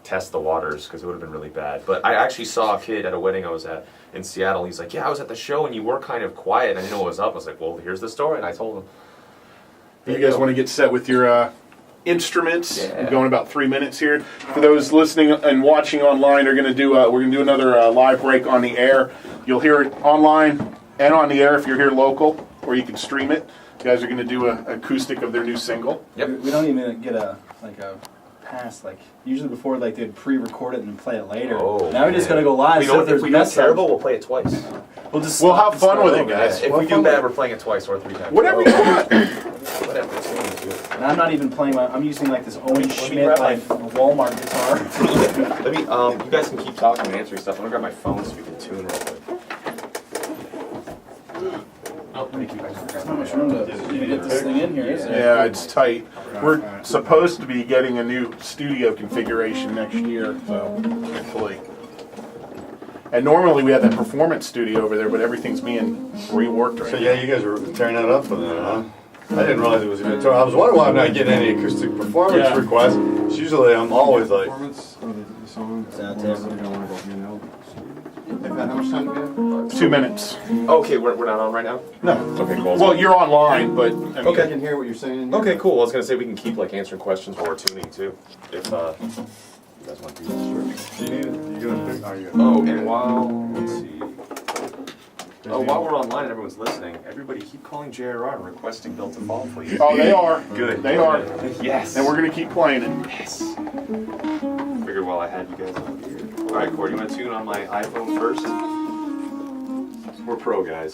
test the waters because it would have been really bad. But I actually saw a kid at a wedding I was at in Seattle. He's like, yeah, I was at the show and you were kind of quiet and I didn't know what was up. I was like, well, here's the story. And I told him. You guys want to get set with your instruments? Yeah. We're going about 3 minutes here. For those listening and watching we're going to do another live break on the air. You'll hear it online and on the air if you're here local, or you can stream it. You guys are going to do an acoustic of their new single. Yep. We don't even get a pass. Like usually before, like they'd pre-record it and play it later. Oh, now we just man. gotta go live. We So know if there's if we do mess terrible, ups, we'll play it twice. We'll have fun with it, guys. If we do bad, we're playing it twice or 3 times. Whatever you want. Whatever. It's fine, do it. And I'm not even playing I'm using like this Owen me Schmidt grab like Walmart guitar. Let me. You guys can keep talking and answering stuff. I'm gonna grab my phone so we can tune real quick. Oh, thank you guys for grabbing How much room to get this thing in here, is there? Yeah, it's tight. We're supposed to be getting a new studio configuration next year, so hopefully. And normally we have that performance studio over there, but everything's being reworked right So now. yeah, you guys are tearing that up for that, huh? I didn't realize it was even a tour. I was wondering why I'm not getting any acoustic performance Yeah. requests. Usually I'm always like, Performance or the song. Sound test. You don't want to, you know. How much time do we have? 2 minutes. Okay, we're not on right now? No. Okay, cool. Well, you're online, but I mean, I Okay. can hear what you're saying. Okay, cool. I was gonna say we can keep like answering questions while we're tuning too, if you guys want to do this. do you need it? You gonna pick? Oh, you Oh, and while let's see. Oh, while we're online and everyone's listening, everybody keep calling JRR and requesting Built to Fall, please. oh, they are. Good. They are. Yes. And we're gonna keep playing it. Yes. Figured while I had you guys on here. All right, Corey, you want to tune on my iPhone first? We're pro guys.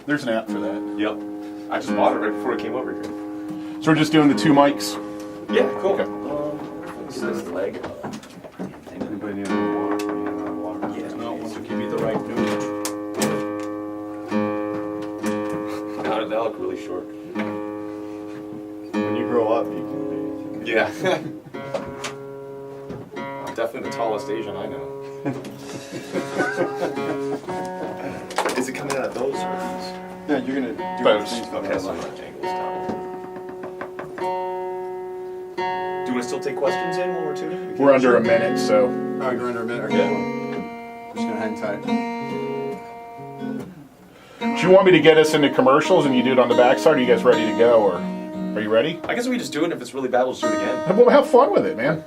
There's an app for that. Yep. I just bought it right before I came over here. So we're just doing the 2 mics. Yeah, cool. Okay. What's this leg? Anybody need any water? You need water? Yeah, No, once we give you the right nude. That look really short. When you grow up, you can be. Yeah. I'm definitely the tallest Asian I know. Is it coming out of those or these? Yeah, you're gonna do Both. things for Okay, that so I'm light. gonna angles down. Do you want to still take questions in while we're tuning? We're under a minute, so. Oh, you're under a minute. Okay. Just gonna hang tight. Do you want me to get us into commercials and you do it on the backside? Are you guys ready to go, or are you ready? I guess we just do it, and if it's really bad, we'll just do it again. Well, have fun with it, man.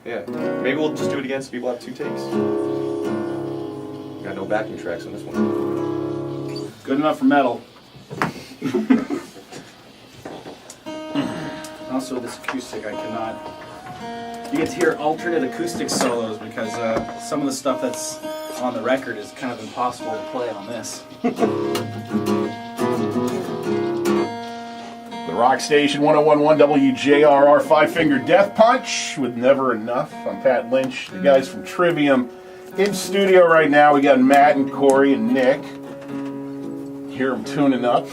Yeah. Maybe we'll just do it again so people have 2 takes. Got no backing tracks on this one. Good enough for metal. Also, with this acoustic, I cannot. You get to hear alternate acoustic solos because some of the stuff that's on the record is kind of impossible to play on this. The Rock Station 1011 WJRR 5-Finger Death Punch with Never Enough. I'm Pat Lynch. The guys from Trivium in studio right now. We got Matt and Corey and Nick. Hear them tuning up.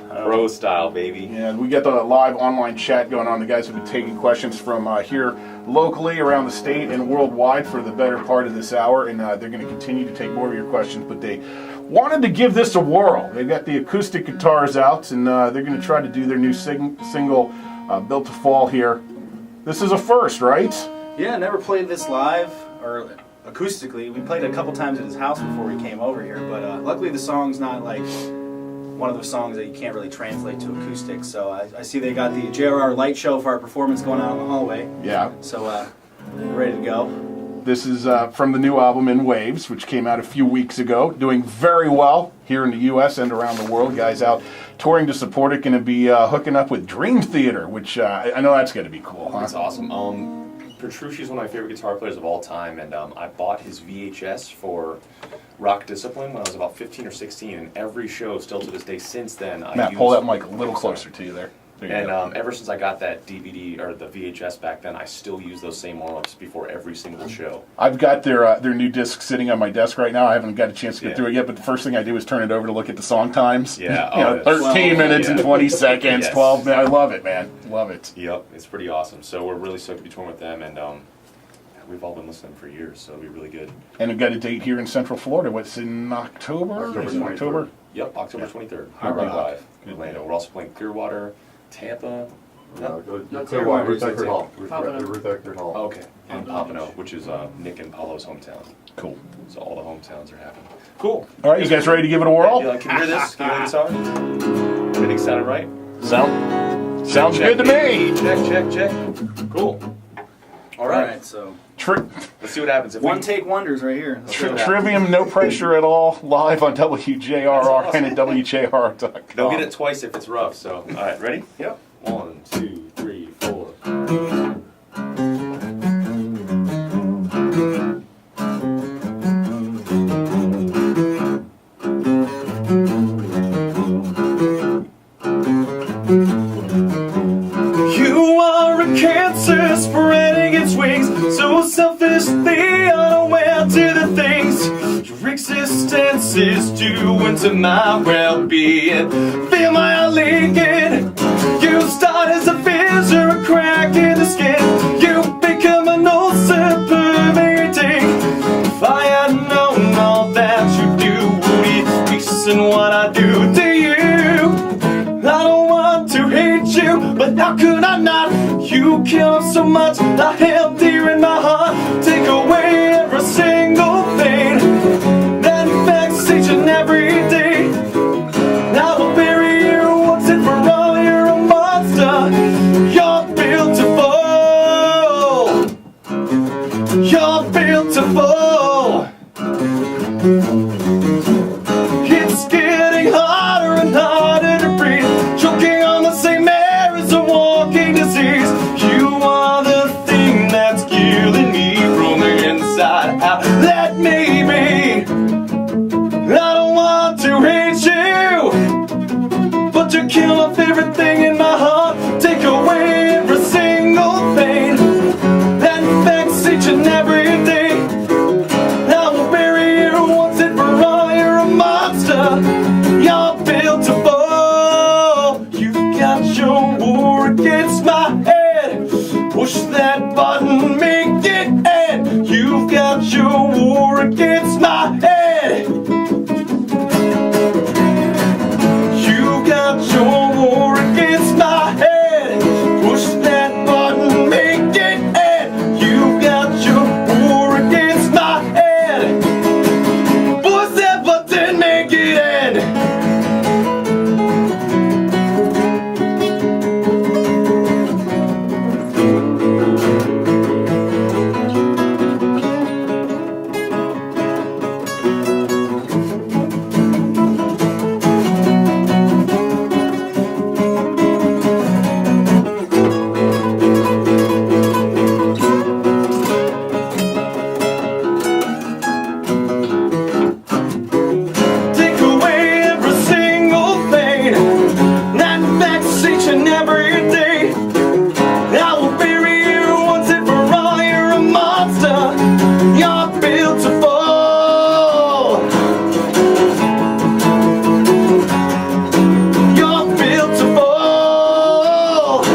Pro style, baby. And we got the live online chat going on. The guys have been taking questions from here locally, around the state, and worldwide for the better part of this hour. And they're going to continue to take more of your questions. But they wanted to give this a whirl. They've got the acoustic guitars out, and they're going to try to do their new single, Built to Fall here. This is a first, right? Yeah, never played this live or acoustically. We played it a couple times at his house before we came over here, but luckily the song's not like one of those songs that you can't really translate to acoustic. So I see they got the JRR light show for our performance going on in the hallway. Yeah. So ready to go. This is from the new album In Waves, which came out a few weeks ago. Doing very well here in the U.S. and around the world. Guys out touring to support it. Going to be hooking up with Dream Theater, which I know that's going to be cool. Huh? That's awesome. Petrucci's one of my favorite guitar players of all time, and I bought his VHS for Rock Discipline when I was about 15 or 16, and every show still to this day since then Matt, pull that mic a little closer to you there. There you And go. ever since I got that DVD or the VHS back then, I still use those same warm-ups before every single show. I've got their new disc sitting on my desk right now. I haven't got a chance to get Yeah. through it yet, but the first thing I do is turn it over to look at the song times. Yeah, You know, 13 minutes and 20 seconds, Yes. 12 minutes. I love it, man. Love it. Yep, it's pretty awesome. So we're really stoked to be touring with them, and we've all been listening for years, so it'll be really good. And we've got a date here in Central Florida. What's in October? October Is it 23rd. October? Yep, October 23rd. Hard Hard Rock Rock. Live. Orlando. We're also playing Clearwater, Tampa. No, go No, Clearwater, Ruth Eckerd Hall. Pompano. Ruth Eckerd Hall. Oh, okay. And Pompano, which is Nick and Paulo's hometown. Cool. So all the hometowns are happening. Cool. All right, you guys ready to give it a whirl? Can you hear this? Can you hear this guitar? Everything sounded right? Sounds good to me. Check. Cool. All right. So Let's see what happens. If one we, take wonders right here. Let's do it. Trivium, no pressure at all, live on WJRR and at WJRR.com. They'll get it twice if it's rough. So, all right, ready? Yep. 1, 2, 3, 4. You are a cancer spreading its wings, so selfishly unaware to the things your existence is doing to my well-being. Feel my heart leaking. You start as a fissure, a crack in the skin. You become an ulcer. How could I not? You kill so much, I held dear in my heart. Take away every single thing that affects each and every day. I will bury you once and for all. You're a monster. You're built to fall. You're built to fall. It's getting harder and harder to breathe, choking on the same air as a walking disease. You are the thing that's killing me from the inside out. Let me be. I don't want to hate you, but you kill my favorite thing in my heart. Take away every single pain that affects each and every day. I will bury you once and for all. You're a monster. You're built to fall. You've got your war against my head. Push that button, make it end. You've got your war against my head. You got your war against my head. Push that button, make it end. You got your war against my head. Push that button, make it end. Take away every single thing that affects each and every day. I will bury you once and for all. You're a monster. You're built to fall. You're built to fall.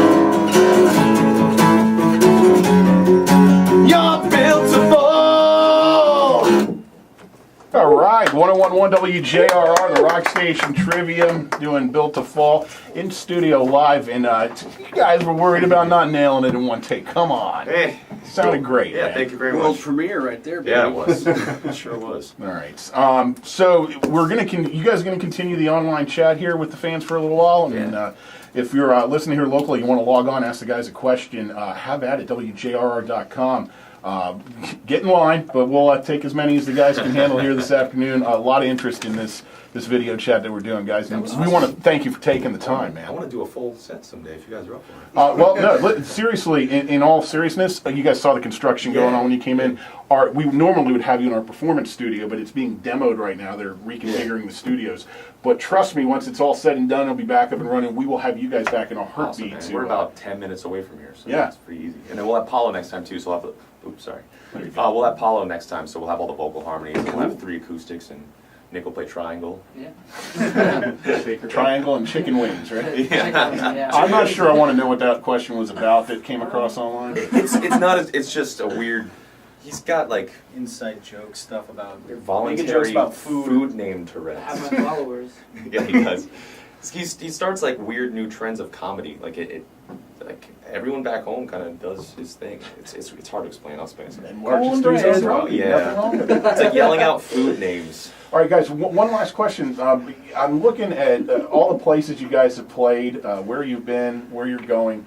You're built to fall. All right, 101.1 WJRR, the Rock Station Trivium, doing Built to Fall in studio live. And you guys were worried about not nailing it in one take. Come on. Hey, Sounded great, yeah, man. thank you very World much. premiere right there, baby. Yeah, it was. It sure was. All right. So we're gonna. You guys are gonna continue the online chat here with the fans for a little while. And Yeah. if you're listening here locally, you want to log on, ask the guys a question. Have at it. WJRR.com. Get in line, but we'll take as many as the guys can handle here this afternoon. A lot of interest in this video chat that we're doing, guys. And we want to thank you for taking the time, I man. want to do a full set someday if you guys are up for it. Well, no, seriously, in all seriousness, you guys saw the construction going on when you came in. We normally would have you in our performance studio, but it's being demoed right now. They're reconfiguring the studios. But trust me, once it's all said and done, it'll be back up and running. We will have you guys back in a Awesome, heartbeat. man. to, We're about 10 minutes away from here, so Yeah. it's pretty easy. And then we'll have Paulo next time too, so we'll have oops, sorry. We'll have Paulo next time, so we'll have all the vocal harmonies, and we'll have 3 acoustics, and Nick will play triangle. Yeah. triangle and chicken wings, right? Yeah. I'm not sure I want to know what that question was about that came across online. It's not, it's just a weird, he's got like Inside joke stuff about making jokes voluntary about food. food name I Tourette's. have my followers. Yeah, he does. He starts like weird new trends of comedy. Like like everyone back home kind of does his thing. It's hard to explain. I'll explain it. And March is doing something wrong. Yeah. Nothing wrong with it. It's like yelling out food names. All right, guys. One last question. I'm looking at all the places you guys have played, where you've been, where you're going.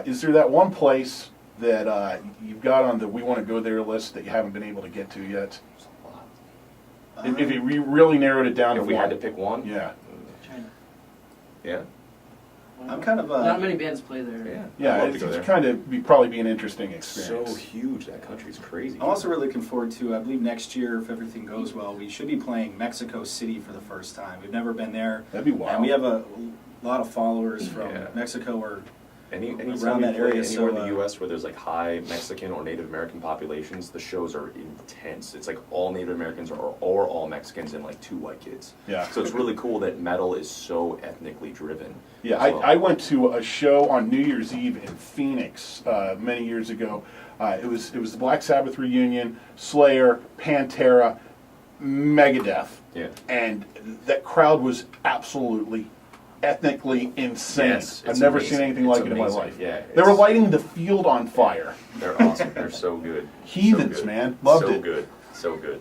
Is there that one place that you've got on the "we want to go there" list that you haven't been able to get to yet? If you really narrowed it down If to we one. had to pick one, Yeah. China. yeah, I'm kind of Not many bands play there. yeah. Yeah, I'd love to it's go there. kind of probably be an interesting So experience. huge. That country's crazy. I'm also really looking forward to, I believe next year, if everything goes well, we should be playing Mexico City for the first time. We've never been there. That'd be wild. And we have a lot of followers from Yeah. Mexico or Anytime around we that play area, anywhere in so, the U.S. where there's like high Mexican or Native American populations, the shows are intense. It's like all Native Americans or all Mexicans and like 2 white kids. Yeah. So it's really cool that metal is so ethnically driven. Yeah, as well. I went to a show on New Year's Eve in Phoenix many years ago. It was the Black Sabbath reunion, Slayer, Pantera, Megadeth, Yeah. and that crowd was absolutely ethnically insane. Yes, I've it's never amazing. seen anything It's like it in my amazing. life. Yeah, They were it's- lighting the field on fire. They're awesome. They're so good. Heathens, So good. man. Loved so it. good. So good.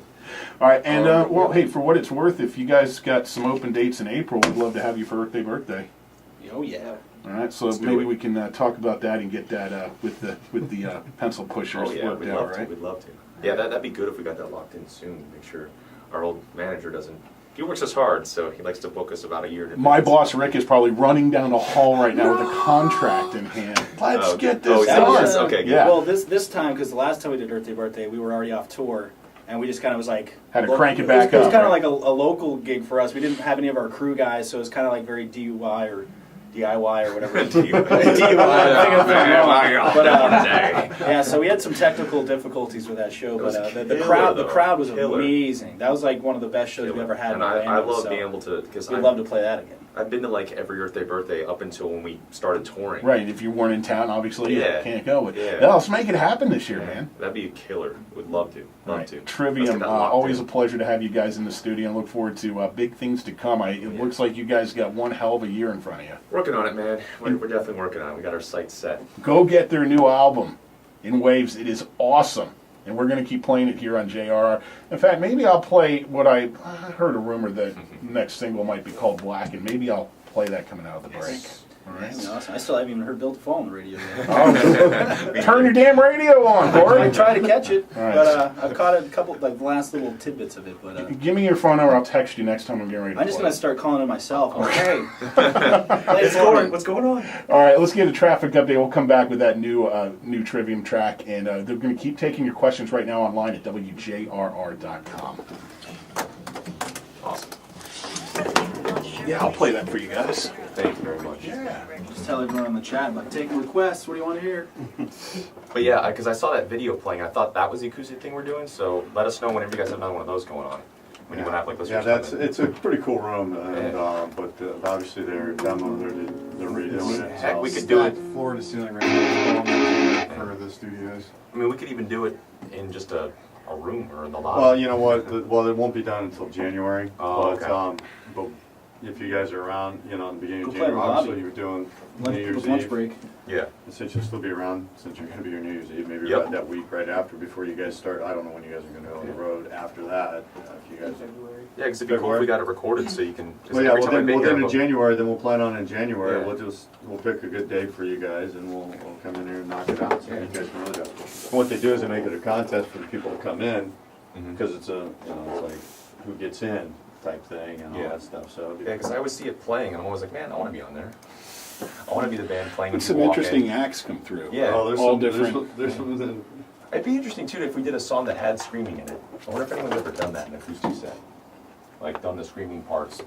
All right, and well, yeah. hey, for what it's worth, if you guys got some open dates in April, we'd love to have you for birthday. Oh yeah. All right, so Let's do maybe it. we can talk about that and get that with the pencil pushers Oh yeah, worked we'd out, love to. right? We'd love to. Yeah, that'd be good if we got that locked in soon. Make sure our old manager doesn't. He works us hard, so he likes to book us about a year in advance. My boss Rick is probably running down the hall right now with a contract in hand. Let's get this Oh, done. yes. Okay, good. Yeah. Well, this time, because the last time we did birthday, we were already off tour, and we just kind of was like Had to crank it was- back It was up, kind of right? like a local gig for us. We didn't have any of our crew guys, so it was kind of like very DUI or DIY or whatever. Yeah, so we had some technical difficulties with that show, It was but the killer, crowd was though. amazing. That was like one of the best shows we ever had. And in I Orlando, love so being able to, because we'd love to play that again. I've been to like every Earth Day birthday up until when we started touring. Right, if you weren't in town, obviously Yeah. you can't go. But Yeah. no, let's make it happen this year, man. That'd be a killer. Would love to. Love to. Let's Trivium, get that locked always in. a pleasure to have you guys in the studio and look forward to big things to come. It looks like you guys got one hell of a year in front of you. Working on it, man. We're definitely working on it. We got our sights set. Go get their new album, In Waves. It is awesome. And we're going to keep playing it here on JRR. In fact, maybe I'll play what I heard a rumor that next single might be called Black, and maybe I'll play that coming out of the break. All right. That's awesome. I still haven't even heard Built to Fall on the radio yet. Oh, turn your damn radio on, Corey. I try to catch it, All right. but I've caught a couple, like the last little tidbits of it. But Give me your phone number. I'll text you next time I'm getting ready to I'm just play. gonna start calling it myself. I'm like, hey, What's going on? All right, let's get a traffic update. We'll come back with that new Trivium track, and they're going to keep taking your questions right now online at WJRR.com. Awesome. Yeah, I'll play that for you guys. Thank you very much. just tell everyone in the chat, like, taking requests. What do you want to hear? But yeah, because I saw that video playing, I thought that was the acoustic thing we're doing. So let us know whenever you guys have another one of those going on. When you want to have like listeners. Yeah, come in. it's a pretty cool room, and but obviously they're they're redoing it. Heck, so. we could do it. Floor to ceiling right now for the studios. I mean, we could even do it in just a room or in the lobby. Well, you know what? Well, it won't be done until January. Oh, but okay. but if you guys are around, in the beginning Go of play in the January, obviously lobby. you're doing Lunch, New Year's people's lunch Eve. break. Yeah. And since you'll still be around, since you're going to be your New Year's Eve, maybe Yep. about that week right after, before you guys start. I don't know when you guys are going to go on the road after that. If you guys. Yeah, because it'd be cool if we got it recorded so you can. 'cause Well, yeah. every Well, time I've been then here, in January, then we'll plan on in January. Yeah. We'll pick a good day for you guys, and we'll come in here and knock it out. So you guys can really go. And what they do is they make it a contest for the people to come in, because it's it's like who gets in type thing and all Yeah. that stuff. So Yeah, because I always see it playing, and I'm always like, man, I want to be on there. I want to be the band playing. But when some you walk interesting in. acts come through. Yeah. oh, there's all some, different. There's some. It'd be interesting too if we did a song that had screaming in it. I wonder if anyone's ever done that in an acoustic set, like done the screaming parts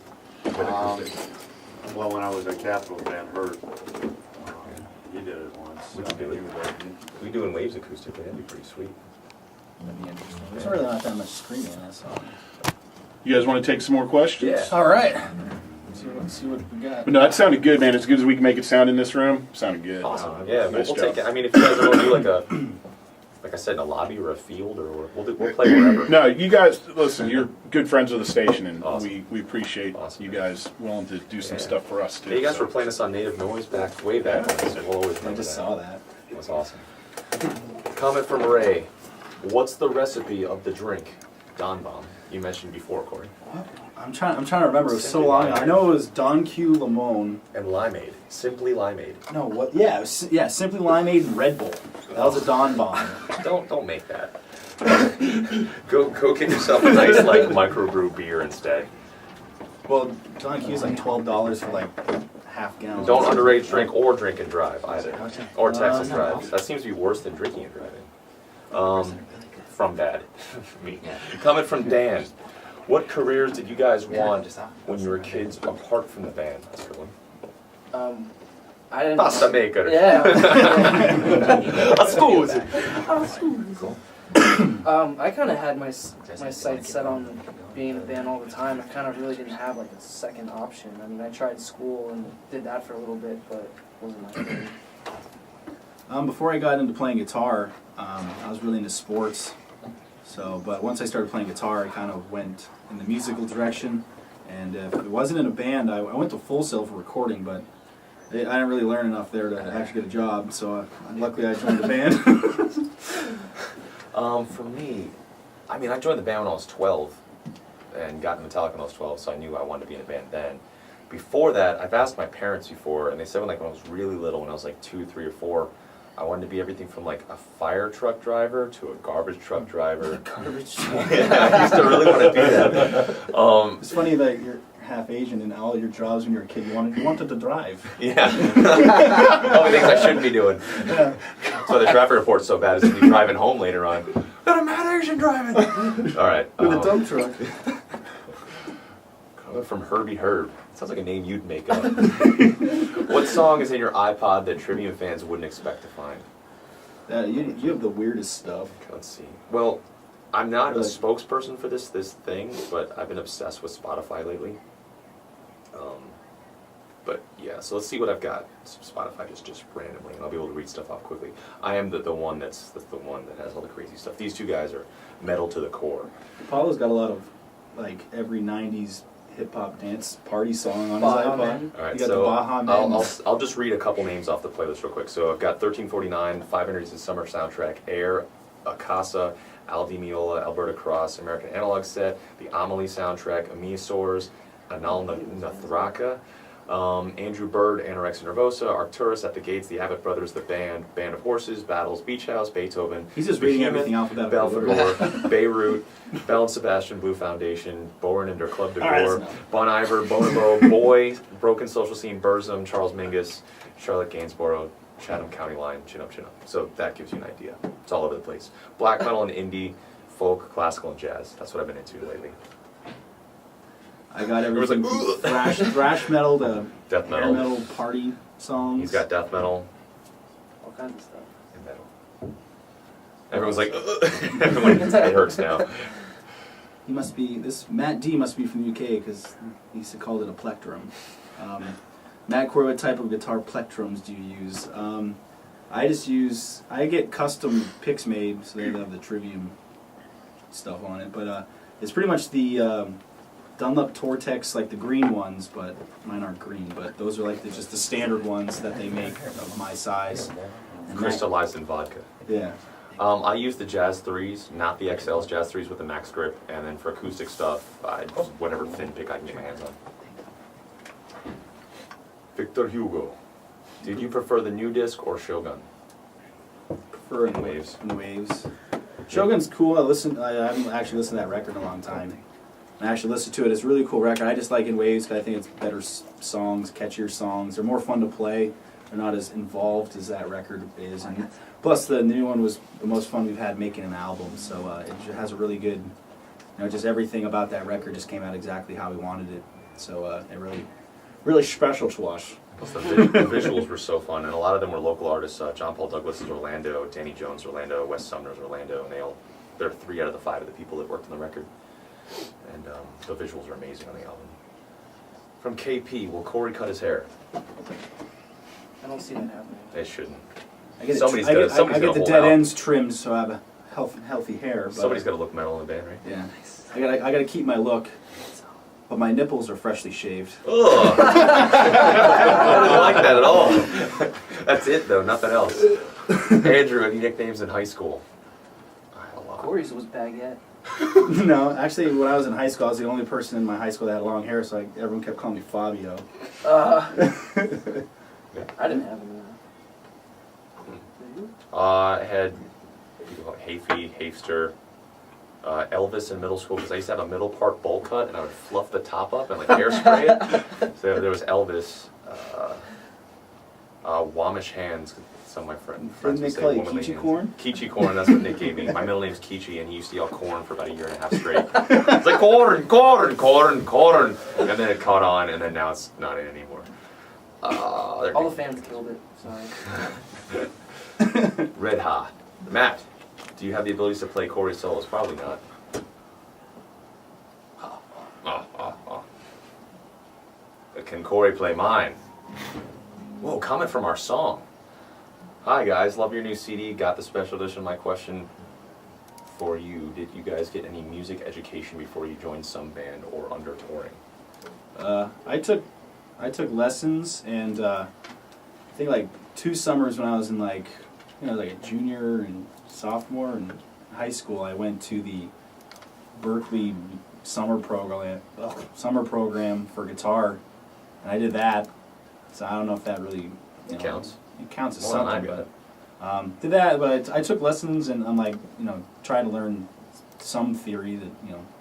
with acoustic. Well, when I was at Capitol, Dan Hurt, he did it once. We could do it. We do in Waves acoustic. That'd be pretty sweet. That'd be interesting. There's really not that much screaming in that song. You guys want to take some more questions? Yeah. All right. See what we got. But no, that sounded good, man. As good as we can make it sound in this room, sounded good. Awesome. Yeah, Nice we'll job. take it. I mean, if you guys want to do like I said, in a lobby or a field, or we'll play wherever. No, you guys, listen, you're good friends of the station, and Awesome. we appreciate Awesome. you guys willing to do some Yeah. stuff for us, too. Yeah, you guys so. were playing us on Native Noise way back when, so we'll always I remember just that. saw that. It was awesome. Comment from Ray. What's the recipe of the drink? Don Bomb. You mentioned before, Corey. I'm trying to remember. It was so long ago. I know it was Don Q Limon. And limeade. Simply limeade. No, what? Yeah, Simply Limeade and Red Bull. That was a Don Bomb. Don't make that. Go get yourself a nice microbrew beer instead. Well, Don Q's like $12 for like half gallon. Don't underage drink or drink and drive either. Okay. Or text and No. drive. That seems to be worse than drinking and driving. From Dad. Me. Comment from Dan. What careers did you guys want when you were kids apart from the band? That's a good one. I didn't. Pasta maker. Yeah. Scusi. I kind of had my sights set on being in a band all the time. I kind of really didn't have like a second option. I mean, I tried school and did that for a little bit, but it wasn't my thing. Before I got into playing guitar, I was really into sports. So, but once I started playing guitar, I kind of went in the musical direction, And if it wasn't in a band, I went to Full Sail for recording, but I didn't really learn enough there to actually get a job. So luckily, I joined the band. For me, I mean, I joined the band when I was 12 and got into Metallica when I was 12, so I knew I wanted to be in a band then. Before that, I've asked my parents before, and they said when I was really little, when I was like 2, 3, or 4, I wanted to be everything from like a fire truck driver to a garbage truck driver. Garbage truck. Yeah, I used to really want to do that. It's funny that you're half Asian and all your jobs when you were a kid, you wanted to drive. Yeah. All the things I shouldn't be doing. Yeah. That's why the traffic report's so bad, is going to be driving home later on. Got a mad Asian driving! All right. With a dump truck. Coming from Herbie Herb. Sounds like a name you'd make up. What song is in your iPod that Trivium fans wouldn't expect to find? You have the weirdest stuff. Let's see. Well, I'm not a Really? spokesperson for this thing, but I've been obsessed with Spotify lately. But yeah, so let's see what I've got. Spotify just randomly, and I'll be able to read stuff off quickly. I am the one that's the one that has all the crazy stuff. These two guys are metal to the core. Paulo's got a lot of like every '90s hip hop dance party song on Baja his iPod. Man. All right, You got so the Baja Man. I'll just read a couple names off the playlist real quick. So I've got 1349, 500 is Summer Soundtrack, Air, Akasa, Al Di Meola, Alberta Cross, American Analog Set, the Amelie Soundtrack, Amisaurs, Anal Nathraka, Andrew Bird, Anorexia Nervosa, Arcturus, At the Gates, the Abbott Brothers, The Band, Band of Horses, Battles, Beach House, Beethoven. He's just reading Behemoth, everything alphabetically. Belphegor, Beirut, Bell and Sebastian, Blue Foundation, Bowen and Der Club de All right, Gore, that's enough. Bon Iver, Bonobo, Boy, Broken Social Scene, Burzum, Charles Mingus, Charlotte Gainsborough, Chatham County Line, Chin Up, Chin Up. So that gives you an idea. It's all over the place. Black metal and indie, folk, classical, and jazz. That's what I've been into lately. I got was everything like, from thrash metal to Death hair metal. metal party songs. He's got death metal All kinds of stuff. and metal. Everyone's like, everyone, it hurts now. He must be Matt D must be from the UK because he used to call it a plectrum. Matt Corey, what type of guitar plectrums do you use? I get custom picks made, so they have the Trivium stuff on it. But it's pretty much the Dunlop Tortex, like the green ones, but mine aren't green. But those are like just the standard ones that they make of my size. And Crystallized in vodka. yeah. I use the Jazz 3s, not the XLs, Jazz 3s with the max grip, and then for acoustic stuff, I just whatever thin pick I can get my hands on. Victor Hugo, did you prefer the new disc or Shogun? Prefer in Waves. In waves. Shogun's cool. I haven't actually listened to that record in a long time. I actually listened to it. It's a really cool record. I just like in waves because I think it's better songs, catchier songs. They're more fun to play. They're not as involved as that record is. And plus, the new one was the most fun we've had making an album. So it just has a really good, just everything about that record just came out exactly how we wanted it. So it really special to us. Plus the visuals were so fun, and a lot of them were local artists. John Paul Douglas is Orlando, Danny Jones Orlando, Wes Sumner's Orlando, and they're 3 out of the 5 of the people that worked on the record. And the visuals are amazing on the album. From KP, will Corey cut his hair? I don't see that happening. It shouldn't. I get, Somebody's I gotta- get, somebody's I get gotta the hold dead out. ends trimmed so I have a healthy hair. But Somebody's got to look metal in the band, right? Yeah. I gotta keep my look. But my nipples are freshly shaved. Ugh. I don't like that at all. That's it, though. Nothing else. Andrew, any nicknames in high school? I had a lot. Corey's was baguette. No, actually, when I was in high school, I was the only person in my high school that had long hair, so everyone kept calling me Fabio. I didn't have any. I had people call it Hayfee, Hafester, Elvis in middle school because I used to have a middle part bowl cut and I would fluff the top up and like hairspray it. So there was Elvis, Wamish Hands. Some of my friends Didn't they would say call you womanly Kichi hands. Corn? Kichi Corn, that's what Nick gave me. My middle name's Kichi, and he used to yell corn for about a year and a half straight. It's like corn, corn, corn, corn, and then it caught on, and then now it's not in anymore. All the fans killed it. Sorry. Red Hot. Matt, do you have the abilities to play Corey solos? Probably not. Can Corey play mine? Whoa, comment from our song. Hi guys, love your new CD, got the special edition. My question for you, did you guys get any music education before you joined some band or under touring? I took lessons, and I think like 2 summers when I was in like like a junior and sophomore in high school, I went to the Berkeley summer program for guitar, and I did that. So I don't know if that really Counts. It counts as More than something, I but did that. But I took lessons, and I'm like trying to learn some theory that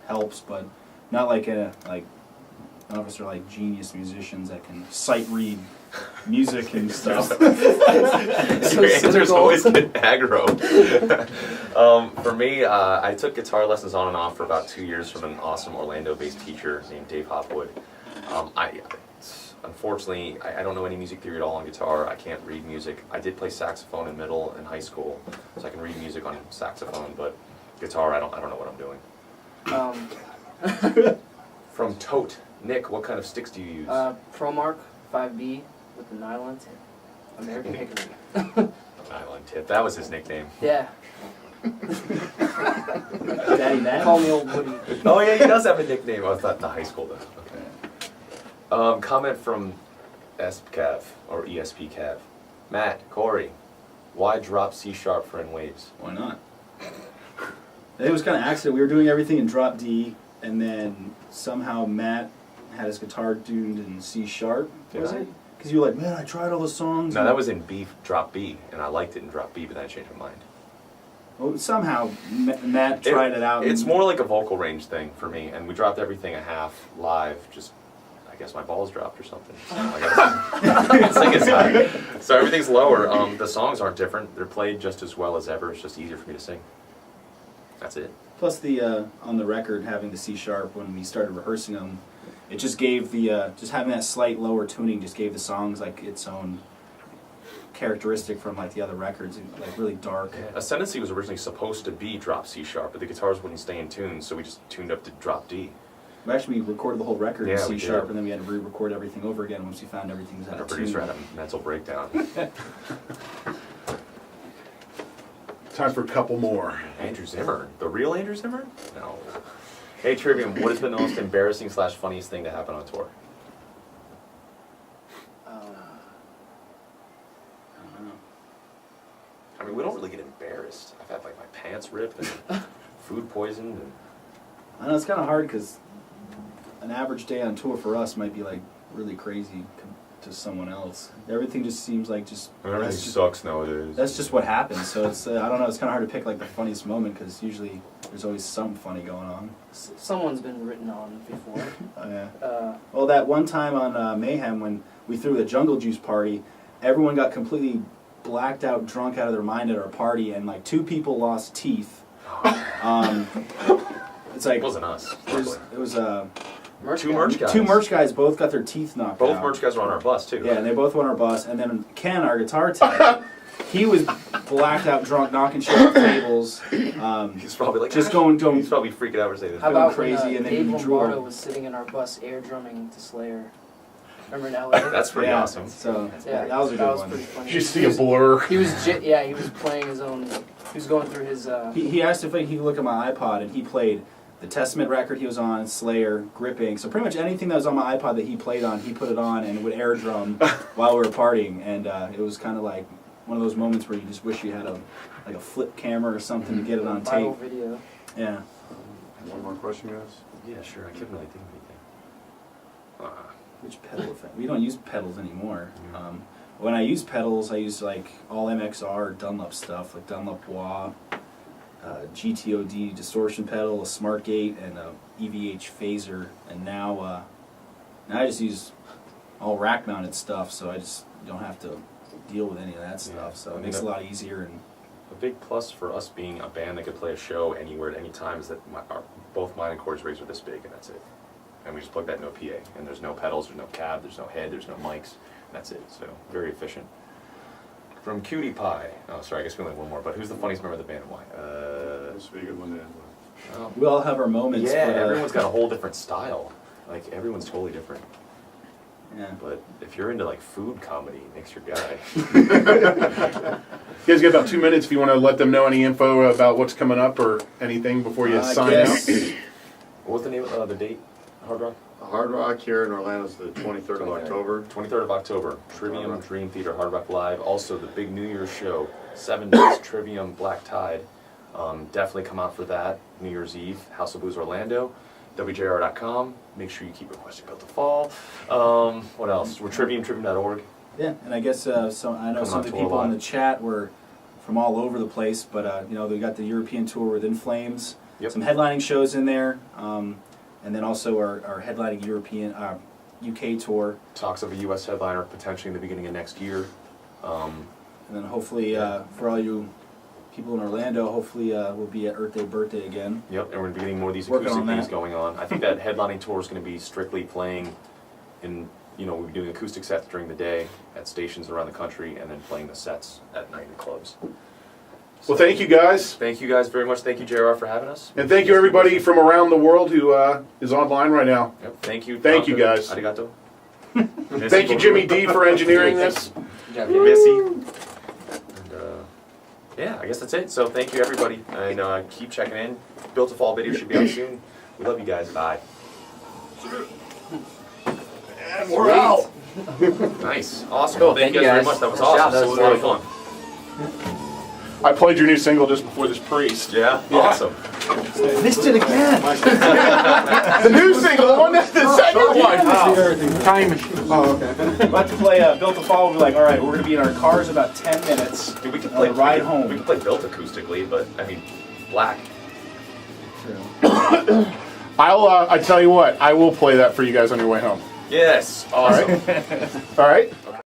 helps, but not like none of us are like genius musicians that can sight read music and stuff. Your answers always get aggro. For me, I took guitar lessons on and off for about 2 years from an awesome Orlando-based teacher named Dave Hopwood. Unfortunately, I don't know any music theory at all on guitar. I can't read music. I did play saxophone in middle and high school, so I can read music on saxophone, but guitar, I don't know what I'm doing. From Tote, Nick, what kind of sticks do you use? ProMark 5B with the nylon tip. American Hickory. Nylon tip. That was his nickname. Yeah. Daddy Matt? Call me Old Woody. Oh yeah, he does have a nickname. Oh, I thought the high school though. Okay. Comment from ESPCav or ESPCav. Matt, Corey, why drop C# for In Waves? Why not? It was kind of accident. We were doing everything in drop D, and then somehow Matt had his guitar tuned in C#. Was it? Because you were like, man, I tried all the songs. No, that was in drop B, and I liked it in drop B, but then I changed my mind. Well, somehow Matt tried it out. It's more like a vocal range thing for me, and we dropped everything a half live. Just, I guess my balls dropped or something. So it's like it's high. So everything's lower. The songs aren't different. They're played just as well as ever. It's just easier for me to sing. That's it. Plus the on the record having the C# when we started rehearsing them, it just gave the just having that slight lower tuning just gave the songs like its own characteristic from like the other records, like really dark. Ascendancy was originally supposed to be drop C#, but the guitars wouldn't stay in tune, so we just tuned up to drop D. We recorded the whole record in C#, we did. and then we had to re-record everything over again once we found everything was out And our of tune. producer had a mental breakdown. Time for a couple more. Andrew Zimmer, the real Andrew Zimmer? No. Hey Trivium, what has been the most embarrassing / funniest thing to happen on tour? I don't know. I mean, we don't really get embarrassed. I've had like my pants ripped and food poisoned. And I know it's kind of hard because an average day on tour for us might be like really crazy to someone else. Everything just seems like everything sucks nowadays. That's just what happens. So it's I don't know. It's kind of hard to pick like the funniest moment because usually there's always something funny going on. Someone's been written on before. Yeah. Well, that one time on Mayhem when we threw the Jungle Juice party, everyone got completely blacked out, drunk out of their mind at our party, and like 2 people lost teeth. It's like It wasn't us. It was Two merch guys. 2 merch guys both got their teeth knocked Both out. merch guys were on our bus too. Yeah, and they both went on our bus. And then Ken, our guitar tech, he was blacked out, drunk, knocking shit off tables. He's probably like, just going. He's probably freaking out for saying this. How about crazy, when and then Dave he drew Lombardo a- was sitting in our bus air drumming to Slayer? Remember in LA? That's pretty Yeah, awesome. So Yeah, that was a good one. pretty funny. Did you see a blur? He was he was playing his own. He was going through his. He asked if he could look at my iPod, and he played the Testament record he was on, Slayer, Gripping. So pretty much anything that was on my iPod that he played on, he put it on and would air drum while we were partying. And it was kind of like one of those moments where you just wish you had a flip camera or something to get it on viral tape. video. Yeah. One more question, guys? Yeah, sure. I couldn't really think of anything. Which pedal effect? We don't use pedals anymore. When I use pedals, I use like all MXR Dunlop stuff, like Dunlop Wah, GTOD distortion pedal, a Smart Gate, and a EVH phaser. And now I just use all rack mounted stuff, so I just don't have to deal with any of that stuff. So it makes it a lot easier. And A big plus for us being a band that could play a show anywhere at any time is that both mine and Corey's rigs are this big, and that's it. And we just plug that into a PA, and there's no pedals, there's no cab, there's no head, there's no mics, and that's it. So very efficient. From Cutie Pie. Oh, sorry, I guess we only have one more. But who's the funniest member of the band and why? This would be a good one to end with. we all have our moments. Yeah, but, everyone's got a whole different style. Like everyone's totally different. Yeah. But if you're into like food comedy, Nick's your guy. You guys got about 2 minutes if you want to let them know any info about what's coming up or anything before you sign out. What was the name of the date? Hard Rock? Hard Rock here in Orlando is the 23rd of October. 23rd of October, Trivium Dream Theater, Hard Rock Live. Also, the big New Year's show, 7 days, Trivium Black Tide. Definitely come out for that. New Year's Eve, House of Booze Orlando, wjr.com. Make sure you keep requesting Built to Fall. What else? We're trivium.org. Yeah, and I guess I know some on of the tour people a in lot. the chat were from all over the place, but you know, they got the European tour with In Flames, Yep. some headlining shows in there, and then also our headlining European UK tour, Talks of a U.S. headliner potentially in the beginning of next year. and then hopefully for all you people in Orlando, hopefully we'll be at Earth Day Birthday again. Yep, and we're going to be getting more of these Working acoustic on that. things going on. I think that headlining tour is going to be strictly playing in, you know, we'll be doing acoustic sets during the day at stations around the country and then playing the sets at night in clubs. Well, thank you guys. Thank you guys very much. Thank you, JR, for having us. And thank you everybody from around the world who is online right now. Yep, thank you. Thank you, guys. Arigato. Thank you, Jimmy D, for engineering this. Missy. And, yeah, I guess that's it. So thank you, everybody. And keep checking in. Built to Fall video should be out soon. We love you guys. Bye. And we're out. Nice. Awesome. Cool, Thank you thank guys you very much. guys. That was Nice job. awesome. That This was was a lot of really fun. I played your new single just before this priest. Yeah? Awesome. Missed it again. The new single, the one that's the second one. Time machine. Oh, okay. About to play Built to Fall. We'll be like, all right, we're going to be in our cars about 10 minutes. Dude, we could On play the ride we home. could play Built acoustically, but I mean, black. I tell you what, I will play that for you guys on your way home. Yes. Awesome. All right?